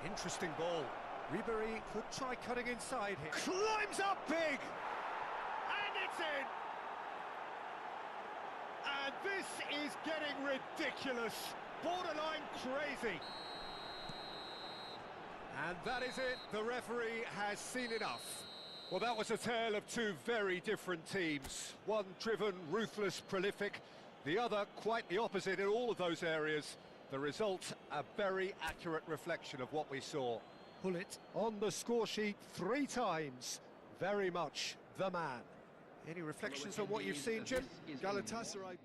Interesting ball. Ribery could try cutting inside here. Climbs up big! And it's in! And this is getting ridiculous. Borderline crazy. And that is it. The referee has seen enough. Well, that was a tale of two very different teams. One driven, ruthless, prolific. The other quite the opposite in all of those areas. The result, a very accurate reflection of what we saw. Hullet on the score sheet 3 times. Very much the man. Any reflections on what you've seen, Jim? Galatasaray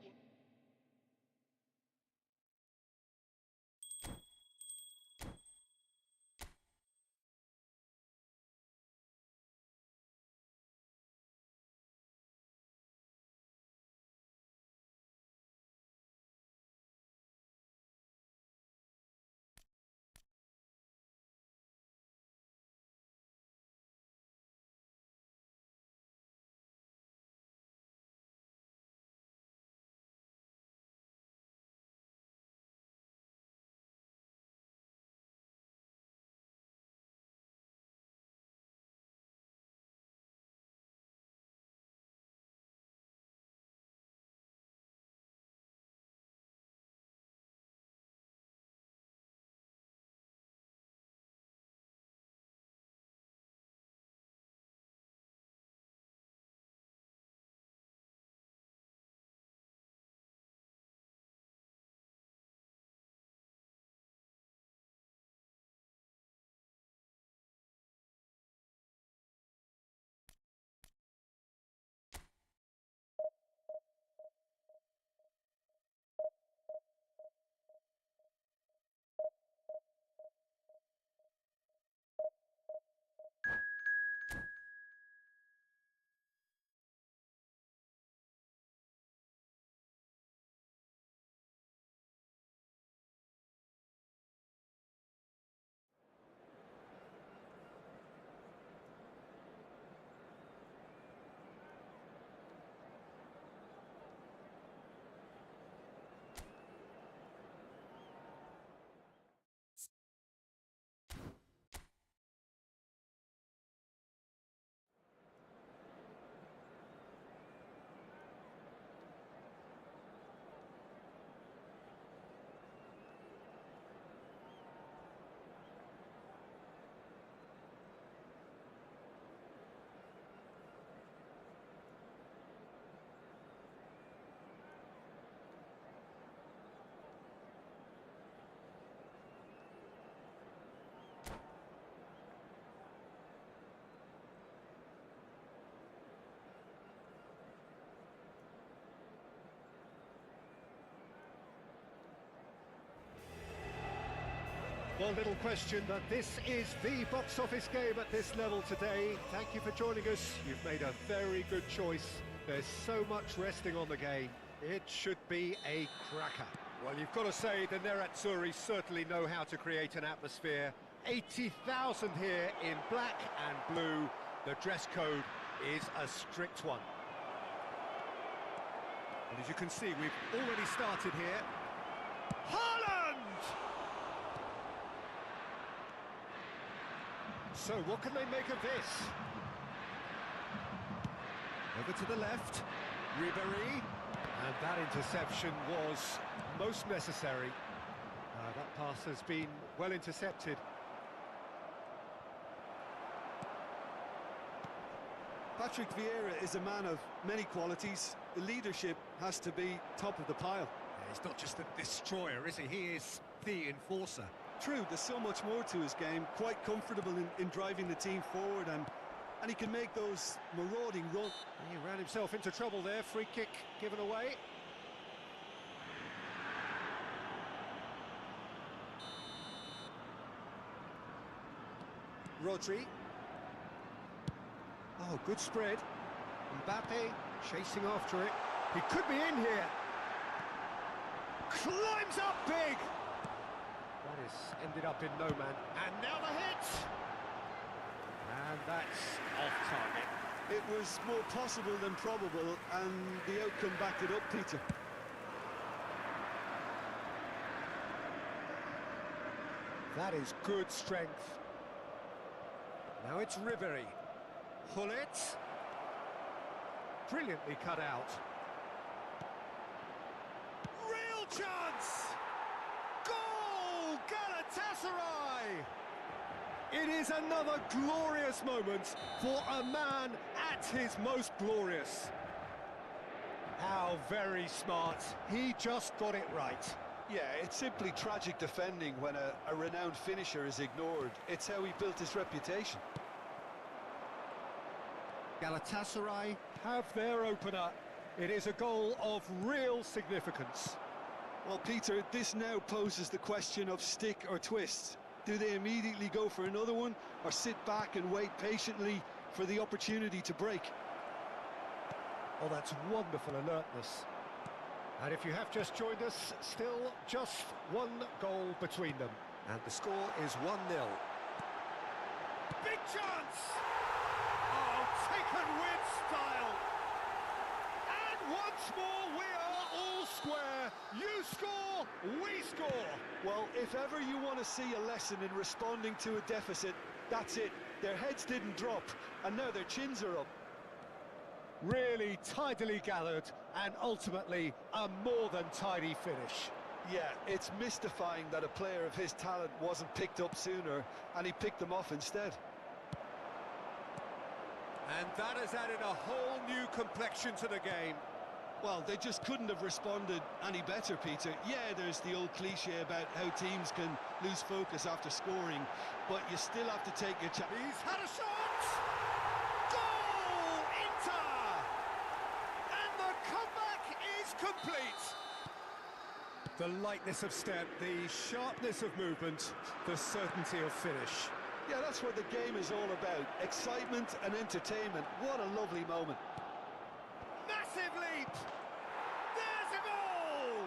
Well, little question that this is the box office game at this level today. Thank you for joining us. You've made a very good choice. There's so much resting on the game. It should be a cracker. Well, you've got to say the Nerazzurri certainly know how to create an atmosphere. 80,000 here in black and blue. The dress code is a strict one. And as you can see, we've already started here. Haaland! So what can they make of this? Over to the left, Ribéry, and that interception was most necessary. That pass has been well intercepted. Patrick Vieira is a man of many qualities. The leadership has to be top of the pile. Yeah, he's not just a destroyer, is he? He is the enforcer. True, there's so much more to his game. Quite comfortable in driving the team forward, and he can make those marauding runs. He ran himself into trouble there. Free kick given away. Rodri. Oh, good spread. Mbappe chasing after it. He could be in here. Climbs up big. That has ended up in no man. And now the hit. And that's off target. It was more possible than probable, and the outcome backed it up, Peter. That is good strength. Now it's Ribéry. Hullet. Brilliantly cut out. Real chance! Goal! Galatasaray! It is another glorious moment for a man at his most glorious. How very smart. He just got it right. Yeah, it's simply tragic defending when a renowned finisher is ignored. It's how he built his reputation. Galatasaray have their opener. It is a goal of real significance. Well, Peter, this now poses the question of stick or twist. Do they immediately go for another one, or sit back and wait patiently for the opportunity to break? Oh, that's wonderful alertness. And if you have just joined us, still just one goal between them. And the score is 1-0. Big chance! Oh, taken with style! And once more we are all square. You score, we score. Well, if ever you want to see a lesson in responding to a deficit, that's it. Their heads didn't drop, and now their chins are up. Really tidily gathered, and ultimately a more than tidy finish. Yeah, it's mystifying that a player of his talent wasn't picked up sooner, and he picked them off instead. And that has added a whole new complexion to the game. Well, they just couldn't have responded any better, Peter. Yeah, there's the old cliche about how teams can lose focus after scoring, but you still have to take your chance. He's had a shot! Goal! Inter! And the comeback is complete! The lightness of step, the sharpness of movement, the certainty of finish. Yeah, that's what the game is all about. Excitement and entertainment. What a lovely moment. Massive leap! There's a goal!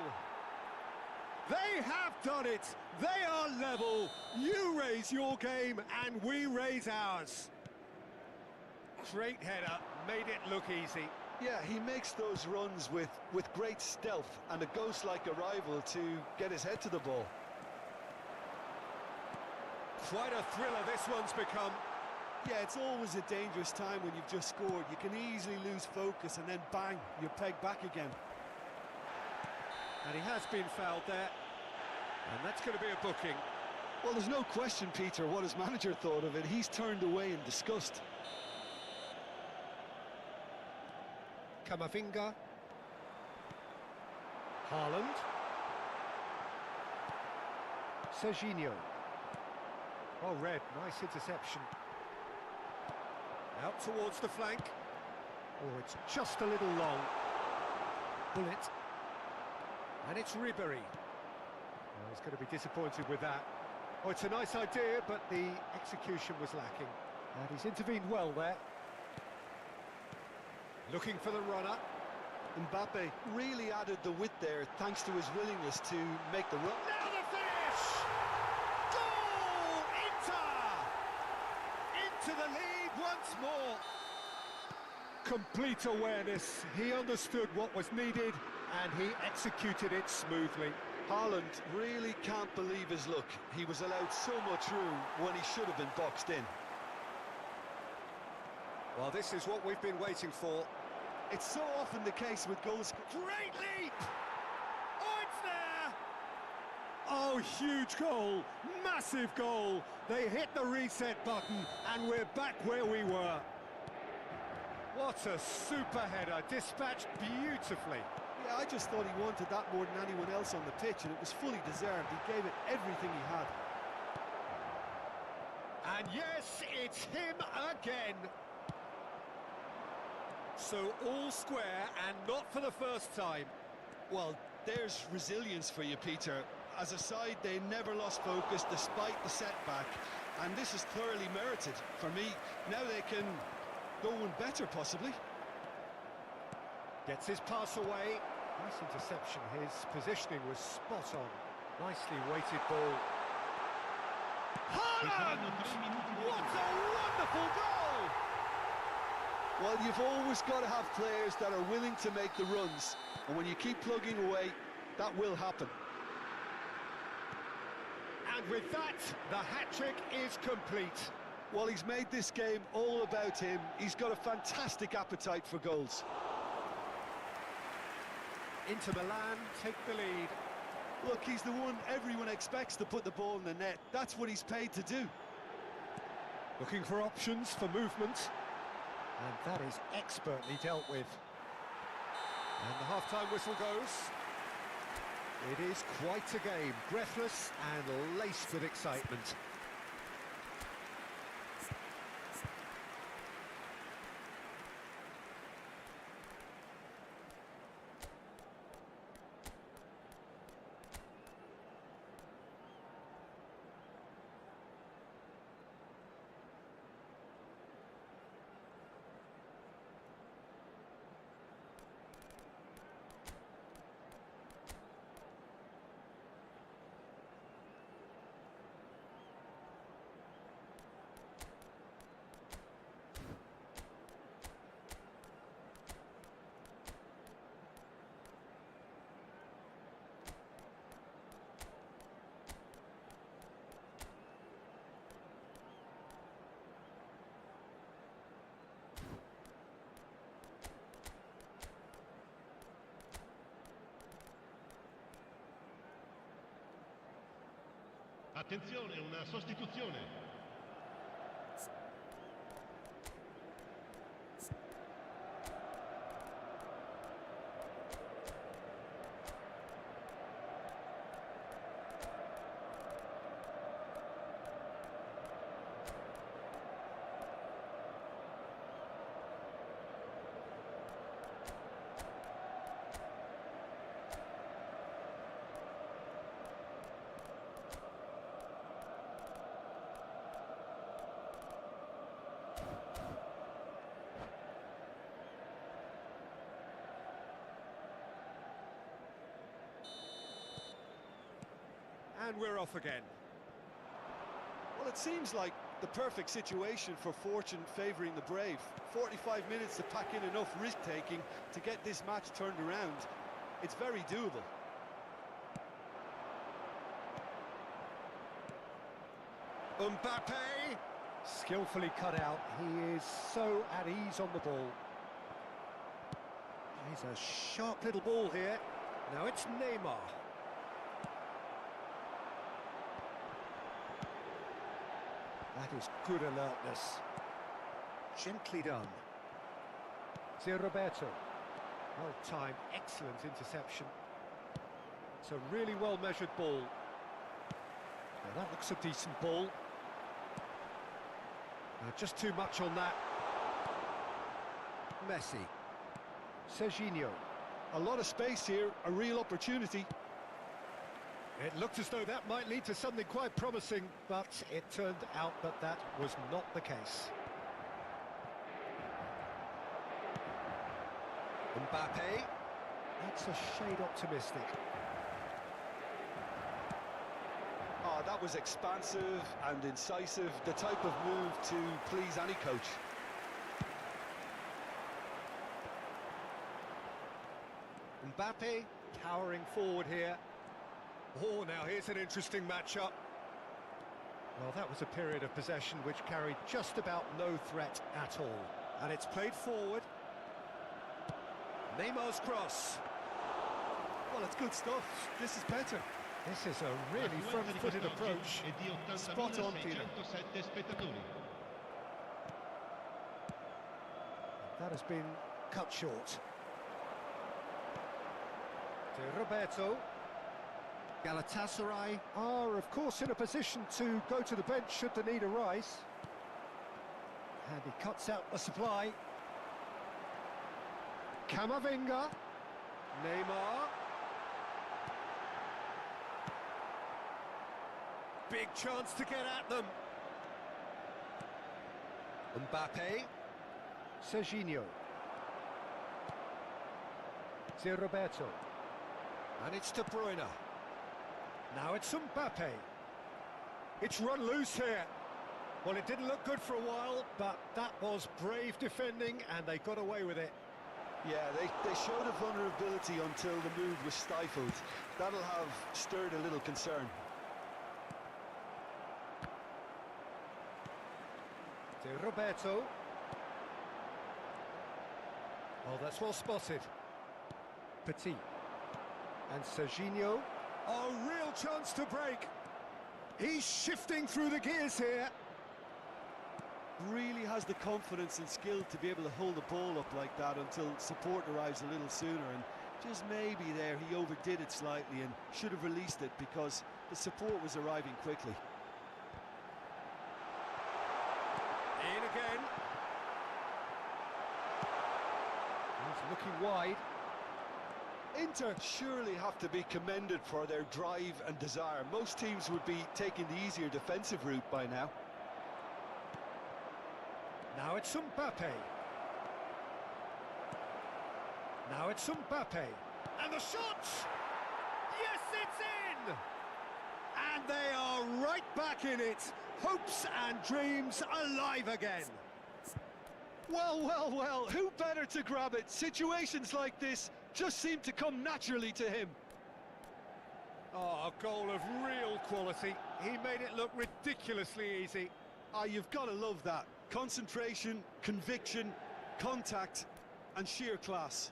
They have done it! They are level! You raise your game and we raise ours. Great header, made it look easy. Yeah, he makes those runs with great stealth and a ghost-like arrival to get his head to the ball. Quite a thriller this one's become. Yeah, it's always a dangerous time when you've just scored. You can easily lose focus and then bang, you're pegged back again. And he has been fouled there. And that's going to be a booking. Well, there's no question, Peter, what his manager thought of it. He's turned away in disgust. Camavinga. Haaland. Serginho. Oh, Red, nice interception. Out towards the flank. Oh, it's just a little long. Bullet. And it's Ribéry. Oh, he's going to be disappointed with that. Oh, it's a nice idea, but the execution was lacking. And he's intervened well there. Looking for the runner. Mbappe really added the width there thanks to his willingness to make the run. Now the finish! Goal! Inter! Into the lead once more. Complete awareness. He understood what was needed and he executed it smoothly. Haaland really can't believe his luck. He was allowed so much room when he should have been boxed in. Well, this is what we've been waiting for. It's so often the case with goals. Great leap! Oh, it's there! Oh, huge goal! Massive goal! They hit the reset button and we're back where we were. What a super header, dispatched beautifully. Yeah, I just thought he wanted that more than anyone else on the pitch, and it was fully deserved. He gave it everything he had. And yes, it's him again. So all square and not for the first time. Well, there's resilience for you, Peter. As a side, they never lost focus despite the setback, and this is thoroughly merited. For me, now they can go one better, possibly. Gets his pass away. Nice interception. His positioning was spot on. Nicely weighted ball. Haaland! What a wonderful goal! Well, you've always got to have players that are willing to make the runs, and when you keep plugging away, that will happen. And with that, the hat-trick is complete. Well, he's made this game all about him. He's got a fantastic appetite for goals. Inter Milan take the lead. Look, he's the one everyone expects to put the ball in the net. That's what he's paid to do. Looking for options for movement. And that is expertly dealt with. And the half-time whistle goes. It is quite a game, breathless and laced with excitement. Attenzione, una sostituzione. And we're off again. Well, it seems like the perfect situation for fortune favouring the brave. 45 minutes to pack in enough risk-taking to get this match turned around. It's very doable. Mbappe, skillfully cut out. He is so at ease on the ball. He's a sharp little ball here. Now it's Neymar. That is good alertness. Gently done. Zé Roberto. Well timed, excellent interception. It's a really well measured ball. Now that looks a decent ball. Just too much on that. Messi. Serginho. A lot of space here, a real opportunity. It looked as though that might lead to something quite promising, but it turned out that that was not the case. Mbappe, that's a shade optimistic. Oh, that was expansive and incisive, the type of move to please any coach. Mbappe towering forward here. Oh, now here's an interesting matchup. Well, that was a period of possession which carried just about no threat at all. And it's played forward. Neymar's cross. Well, it's good stuff. This is better. This is a really front-footed approach. Spot on, Peter. That has been cut short. To Roberto. Galatasaray are, of course, in a position to go to the bench should the need arise. And he cuts out the supply. Camavinga. Neymar. Big chance to get at them. Mbappe. Serginho. To Roberto. And it's De Bruyne. Now it's Mbappe. It's run loose here. Well, it didn't look good for a while, but that was brave defending, and they got away with it. Yeah, they showed a vulnerability until the move was stifled. That'll have stirred a little concern. To Roberto. Oh, that's well spotted. Petit. And Serginho. Oh, real chance to break. He's shifting through the gears here. Really has the confidence and skill to be able to hold the ball up like that until support arrives a little sooner, and just maybe there he overdid it slightly and should have released it because the support was arriving quickly. In again. He's looking wide. Inter surely have to be commended for their drive and desire. Most teams would be taking the easier defensive route by now. Now it's Mbappe. Now it's Mbappe. And the shot! Yes, it's in! And they are right back in it. Hopes and dreams alive again. Well, well, well, who better to grab it? Situations like this just seem to come naturally to him. Oh, a goal of real quality. He made it look ridiculously easy. Ah, you've got to love that. Concentration, conviction, contact, and sheer class.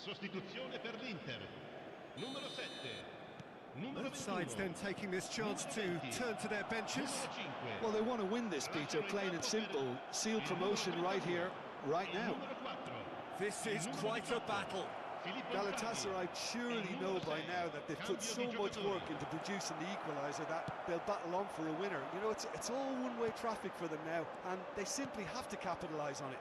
Sostituzione per l'Inter. Numero 7. Numero Both sides 21. then taking this chance to turn to their benches. Numero 5. Well, they want to win this, Peter, plain and simple. Seal promotion right here, right now. Numero 4. This is quite a battle. Galatasaray surely know by now that they've put so much work into producing the equaliser that they'll battle on for a winner. You know, it's all one-way traffic for them now, and they simply have to capitalise on it.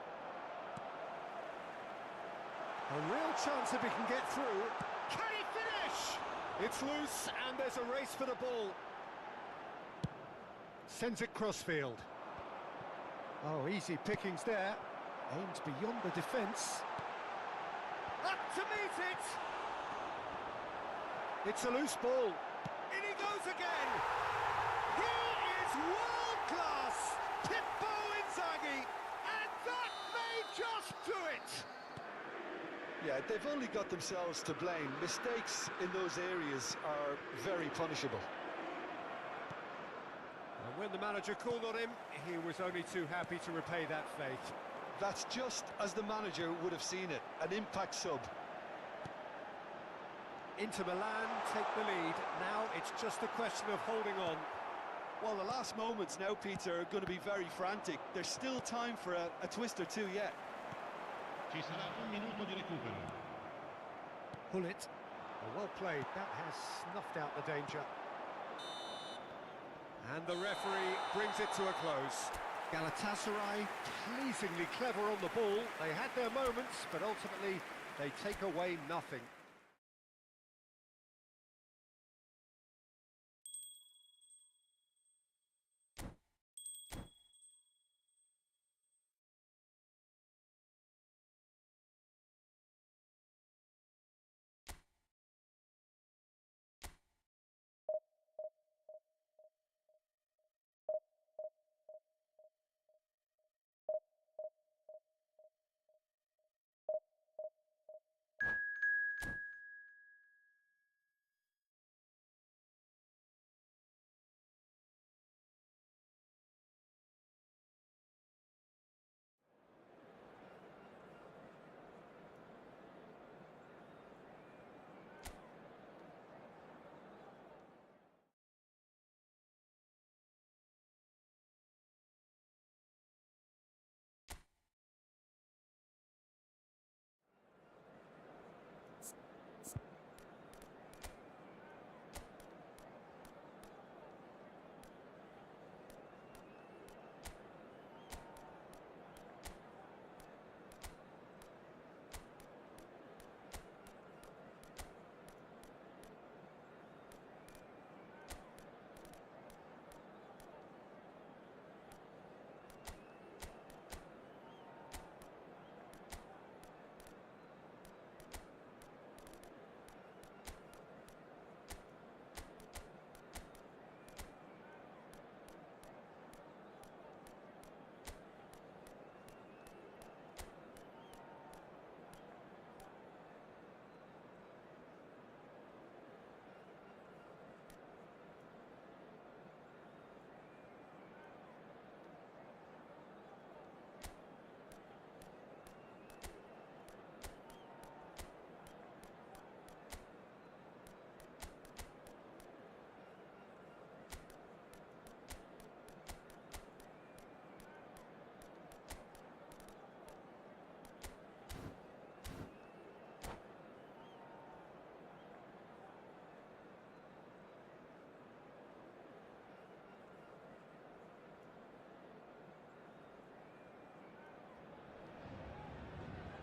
A real chance if he can get through. Can he finish? It's loose and there's a race for the ball. Sends it crossfield. Oh, easy pickings there. Aims beyond the defence. Up to meet it! It's a loose ball. In he goes again! He is world-class! Pippo Inzaghi! And that may just do it! Yeah, they've only got themselves to blame. Mistakes in those areas are very punishable. And when the manager called on him, he was only too happy to repay that fate. That's just as the manager would have seen it, an impact sub. Inter Milan take the lead. Now it's just a question of holding on. Well, the last moments now, Peter, are going to be very frantic. There's still time for a twist or two yet. Ci sarà un minuto di recupero. Pull it. Well played. That has snuffed out the danger. And the referee brings it to a close. Galatasaray pleasingly clever on the ball. They had their moments, but ultimately they take away nothing.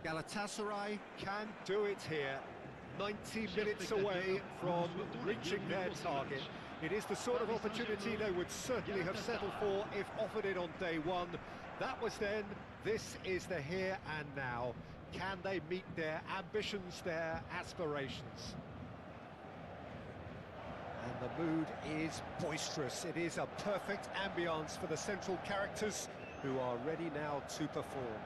Galatasaray can do it here. 90 minutes away from reaching their target. It is the sort of opportunity they would certainly have settled for if offered it on day one. That was then, this is the here and now. Can they meet their ambitions, their aspirations? And the mood is boisterous. It is a perfect ambience for the central characters who are ready now to perform.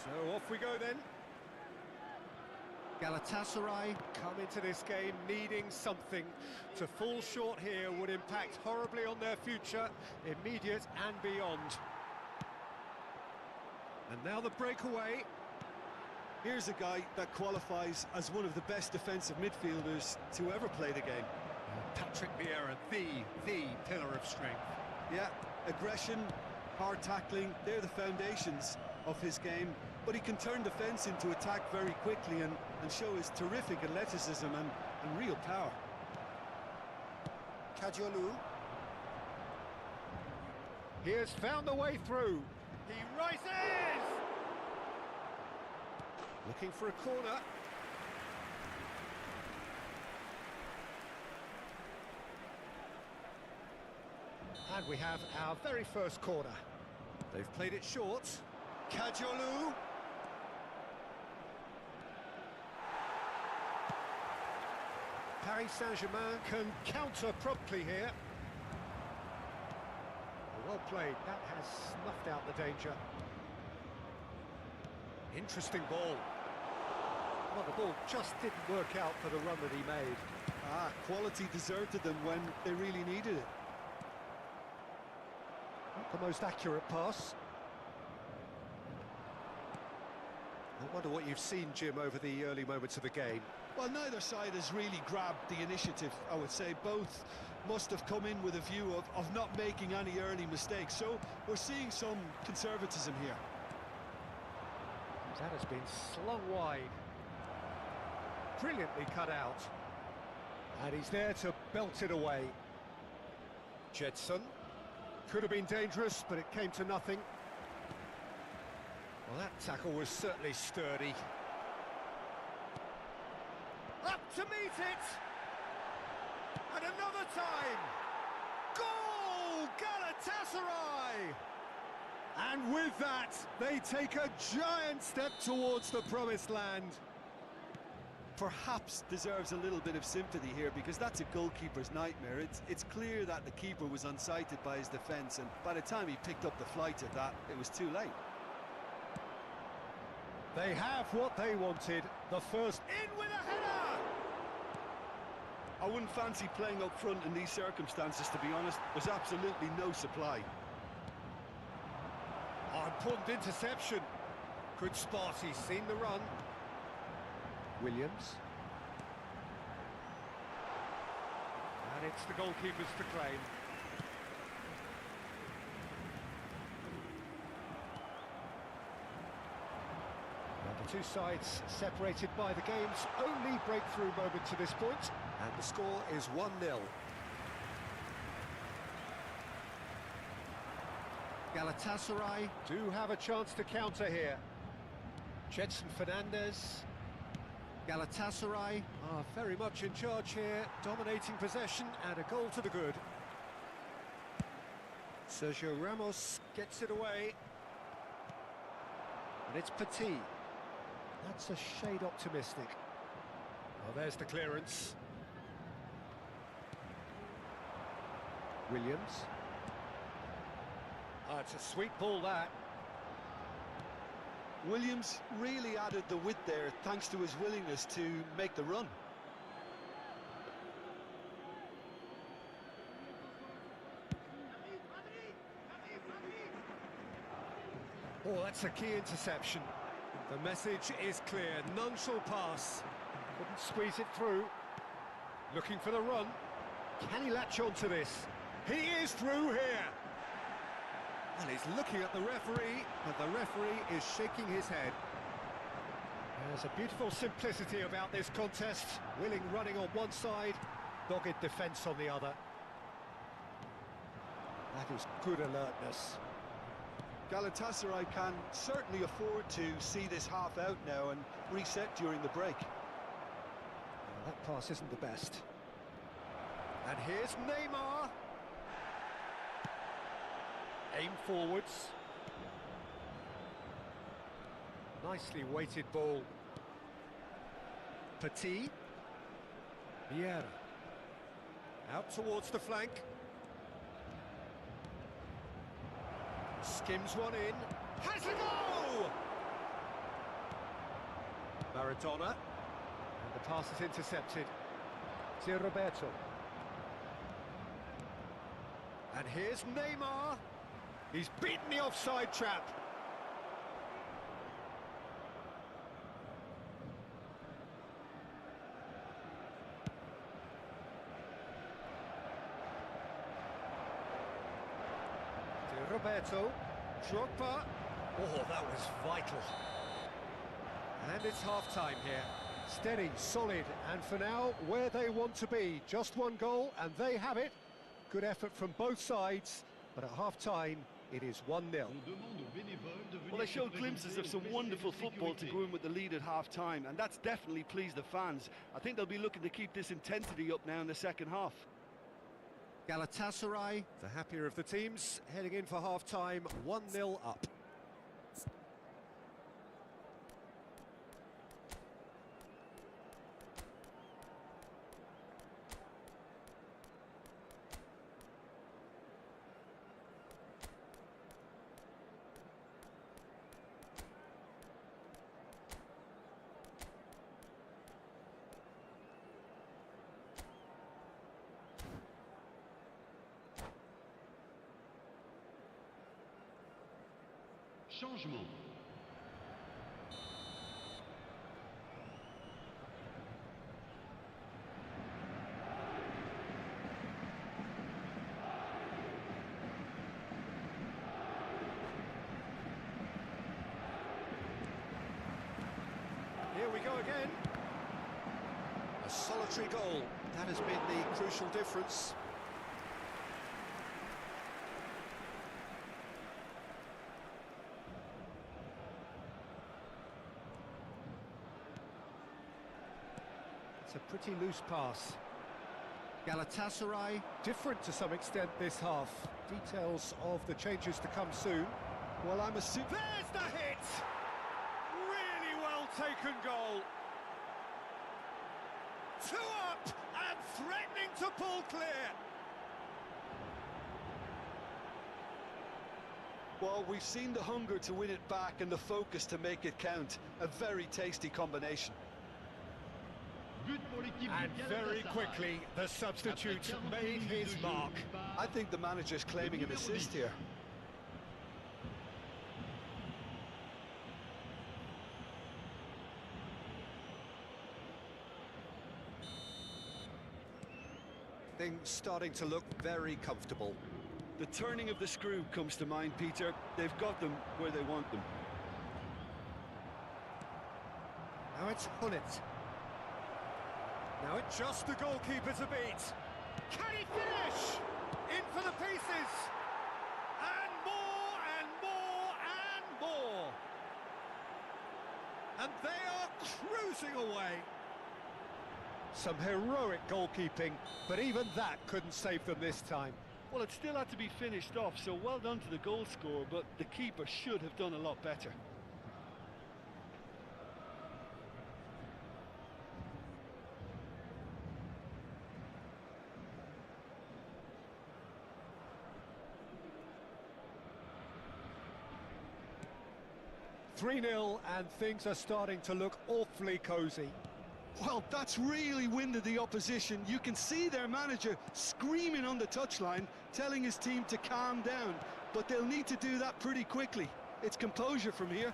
So off we go then. Galatasaray come into this game needing something. To fall short here would impact horribly on their future, immediate and beyond. And now the breakaway. Here's a guy that qualifies as one of the best defensive midfielders to ever play the game. Patrick Vieira, the pillar of strength. Yeah, aggression, hard tackling, they're the foundations of his game. But he can turn defence into attack very quickly and show his terrific athleticism and real power. Kajolu. He has found the way through. He rises! Looking for a corner. And we have our very first corner. They've played it short. Kajolu. Paris Saint-Germain can counter promptly here. Well played, that has snuffed out the danger. Interesting ball. Well, the ball just didn't work out for the run that he made. Quality deserted them when they really needed it. Not the most accurate pass. I wonder what you've seen, Jim, over the early moments of the game. Well, neither side has really grabbed the initiative, I would say. Both must have come in with a view of not making any early mistakes. So we're seeing some conservatism here. That has been slung wide. Brilliantly cut out. And he's there to belt it away. Jetson. Could have been dangerous, but it came to nothing. Well, that tackle was certainly sturdy. Up to meet it! And another time! Goal! Galatasaray! And with that, they take a giant step towards the promised land. Perhaps deserves a little bit of sympathy here, because that's a goalkeeper's nightmare. It's clear that the keeper was unsighted by his defence, and by the time he picked up the flight of that, it was too late. They have what they wanted, the first. In with a header! I wouldn't fancy playing up front in these circumstances, to be honest. There's absolutely no supply. Oh, important interception. Good spot, he's seen the run. Williams. And it's the goalkeepers to claim. And the two sides separated by the game's only breakthrough moment to this point. And the score is 1-0. Galatasaray do have a chance to counter here. Jetson Fernandez. Galatasaray are very much in charge here, dominating possession and a goal to the good. Sergio Ramos gets it away. And it's Petit. That's a shade optimistic. Oh, there's the clearance. Williams. Oh, it's a sweet ball, that. Williams really added the width there thanks to his willingness to make the run. Oh, that's a key interception. The message is clear, none shall pass. Couldn't squeeze it through. Looking for the run. Can he latch on to this? He is through here. And he's looking at the referee, but the referee is shaking his head. There's a beautiful simplicity about this contest. Willing running on one side, dogged defence on the other. That is good alertness. Galatasaray can certainly afford to see this half out now and reset during the break. Well, that pass isn't the best. And here's Neymar. Aim forwards. Nicely weighted ball. Petit. Vieira. Out towards the flank. Skims one in. Has a goal! Maradona. And the pass is intercepted. It's Roberto. And here's Neymar. He's beaten the offside trap. Roberto, Drogba. Oh, that was vital. And it's half-time here. Steady, solid, and for now, where they want to be. Just one goal, and they have it. Good effort from both sides, but at half-time, it is 1-0. Well, they showed glimpses of some wonderful football to go in with the lead at half-time, and that's definitely pleased the fans. I think they'll be looking to keep this intensity up now in the second half. Galatasaray, the happier of the teams, heading in for half-time, 1-0 up. Changement. Here we go again. A solitary goal. That has been the crucial difference. It's a pretty loose pass. Galatasaray, different to some extent this half. Details of the changes to come soon. Well, I'm assuming... There's the hit! Really well taken goal. 2 up and threatening to pull clear. Well, we've seen the hunger to win it back and the focus to make it count. A very tasty combination. And very quickly, the substitute made his mark. I think the manager's claiming an assist here. Things starting to look very comfortable. The turning of the screw comes to mind, Peter. They've got them where they want them. Now it's Hullet. Now it's just the goalkeeper to beat. Can he finish? In for the pieces. And more and more and more. And they are cruising away. Some heroic goalkeeping, but even that couldn't save them this time. Well, it still had to be finished off, so well done to the goal scorer, but the keeper should have done a lot better. (3-0) and things are starting to look awfully cosy. Well, that's really winded the opposition. You can see their manager screaming on the touchline, telling his team to calm down, but they'll need to do that pretty quickly. It's composure from here.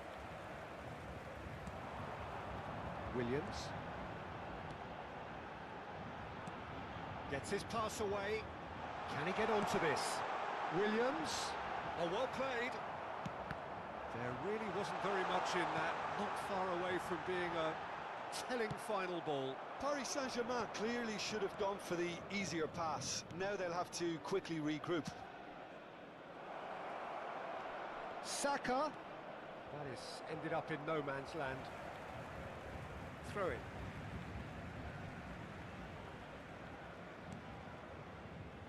Williams gets his pass away. Can he get onto this? Williams, oh, well played. There really wasn't very much in that, not far away from being a telling final ball. Paris Saint-Germain clearly should have gone for the easier pass. Now they'll have to quickly regroup. Saka. That is ended up in no man's land. Throw it.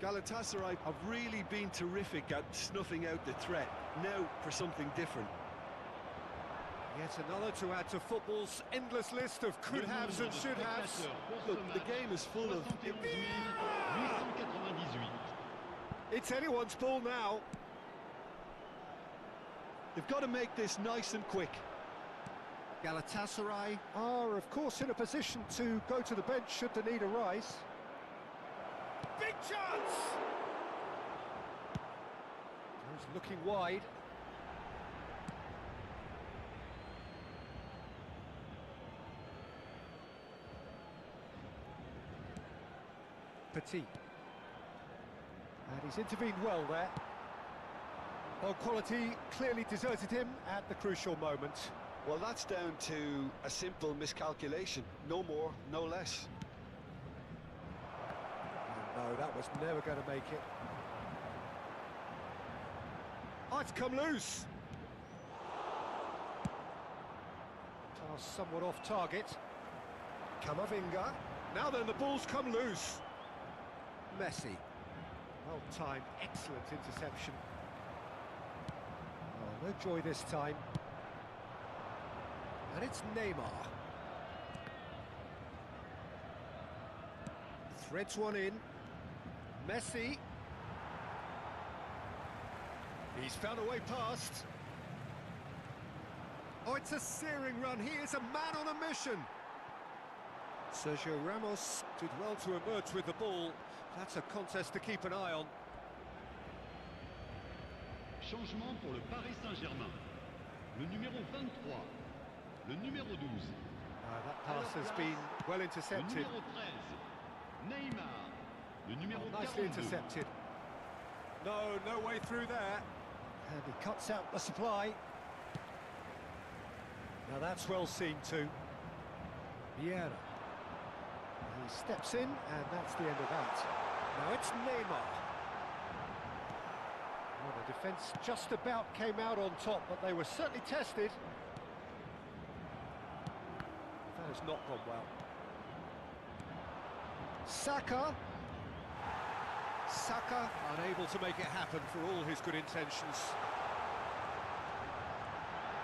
Galatasaray have really been terrific at snuffing out the threat. Now for something different. Yet another to add to football's endless list of could-haves and should-haves. Look, the game is full of... It's anyone's ball now. They've got to make this nice and quick. Galatasaray are, of course, in a position to go to the bench should the need arise. Big chance! He's looking wide. Petit. And he's intervened well there. Well, quality clearly deserted him at the crucial moment. Well, that's down to a simple miscalculation. No more, no less. And no, that was never going to make it. Oh, it's come loose. Pass somewhat off target. Camavinga. Now then, the ball's come loose. Messi. Well timed, excellent interception. Oh, no joy this time. And it's Neymar. Threads one in. Messi. He's found a way past. Oh, it's a searing run. He is a man on a mission. Sergio Ramos did well to emerge with the ball. That's a contest to keep an eye on. Changement pour le Paris Saint-Germain. Le numéro 23. Le numéro 12. That pass has been well Le intercepted. numéro 13. Neymar. Le numéro Nicely 42. intercepted. No way through there. And he cuts out the supply. Now that's well seen too. Vieira. He steps in, and that's the end of that. Now it's Neymar. Well, the defence just about came out on top, but they were certainly tested. That has not gone well. Saka. Saka unable to make it happen for all his good intentions.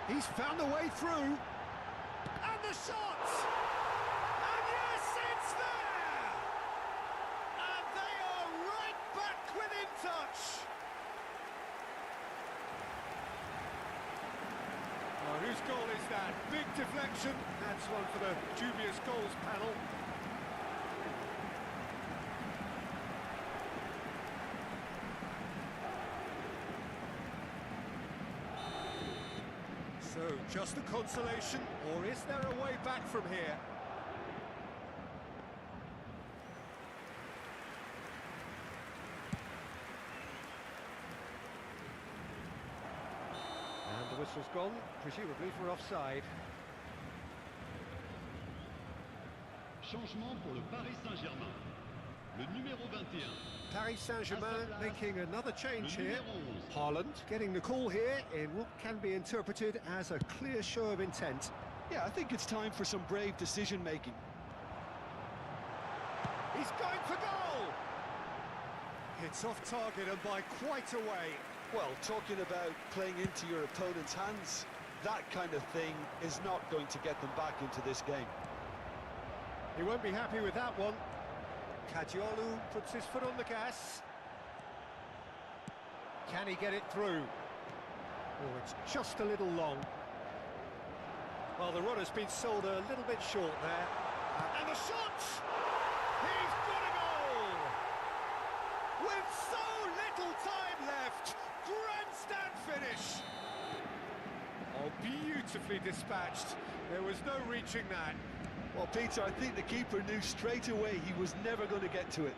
He's found a way through. And the shot! And yes, it's there! And they are right back within touch! Oh, whose goal is that? Big deflection. That's one for the dubious goals panel. So, just a consolation, or is there a way back from here? And the whistle's gone, presumably for offside. Changement pour le Paris Saint-Germain. Le numéro 21. Paris Saint-Germain making another change Le here. numéro 11. Haaland getting the call here in what can be interpreted as a clear show of intent. Yeah, I think it's time for some brave decision-making. He's going for goal! It's off target and by quite a way. Well, talking about playing into your opponent's hands, that kind of thing is not going to get them back into this game. He won't be happy with that one. Kadiolu puts his foot on the gas. Can he get it through? Oh, it's just a little long. Well, the runner's been sold a little bit short there. And the shot! He's got a goal! With so little time left, grandstand finish! Oh, beautifully dispatched. There was no reaching that. Well, Peter, I think the keeper knew straight away he was never going to get to it.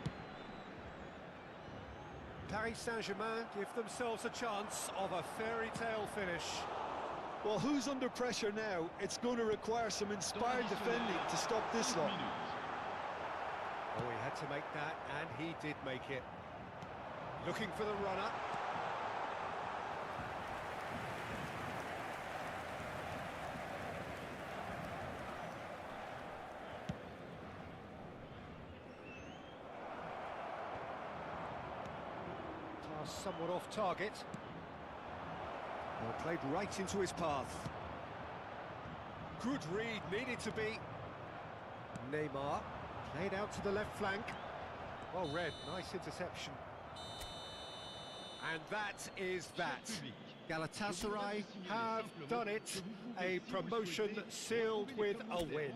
Paris Saint-Germain give themselves a chance of a fairy tale finish. Well, who's under pressure now? It's going to require some inspired defending to stop this lot. Oh, he had to make that, and he did make it. Looking for the runner. Pass somewhat off target. Well, played right into his path. Good read, needed to be. Neymar, played out to the left flank. Well read, nice interception. And that is that. Galatasaray have done it, a promotion sealed with a win.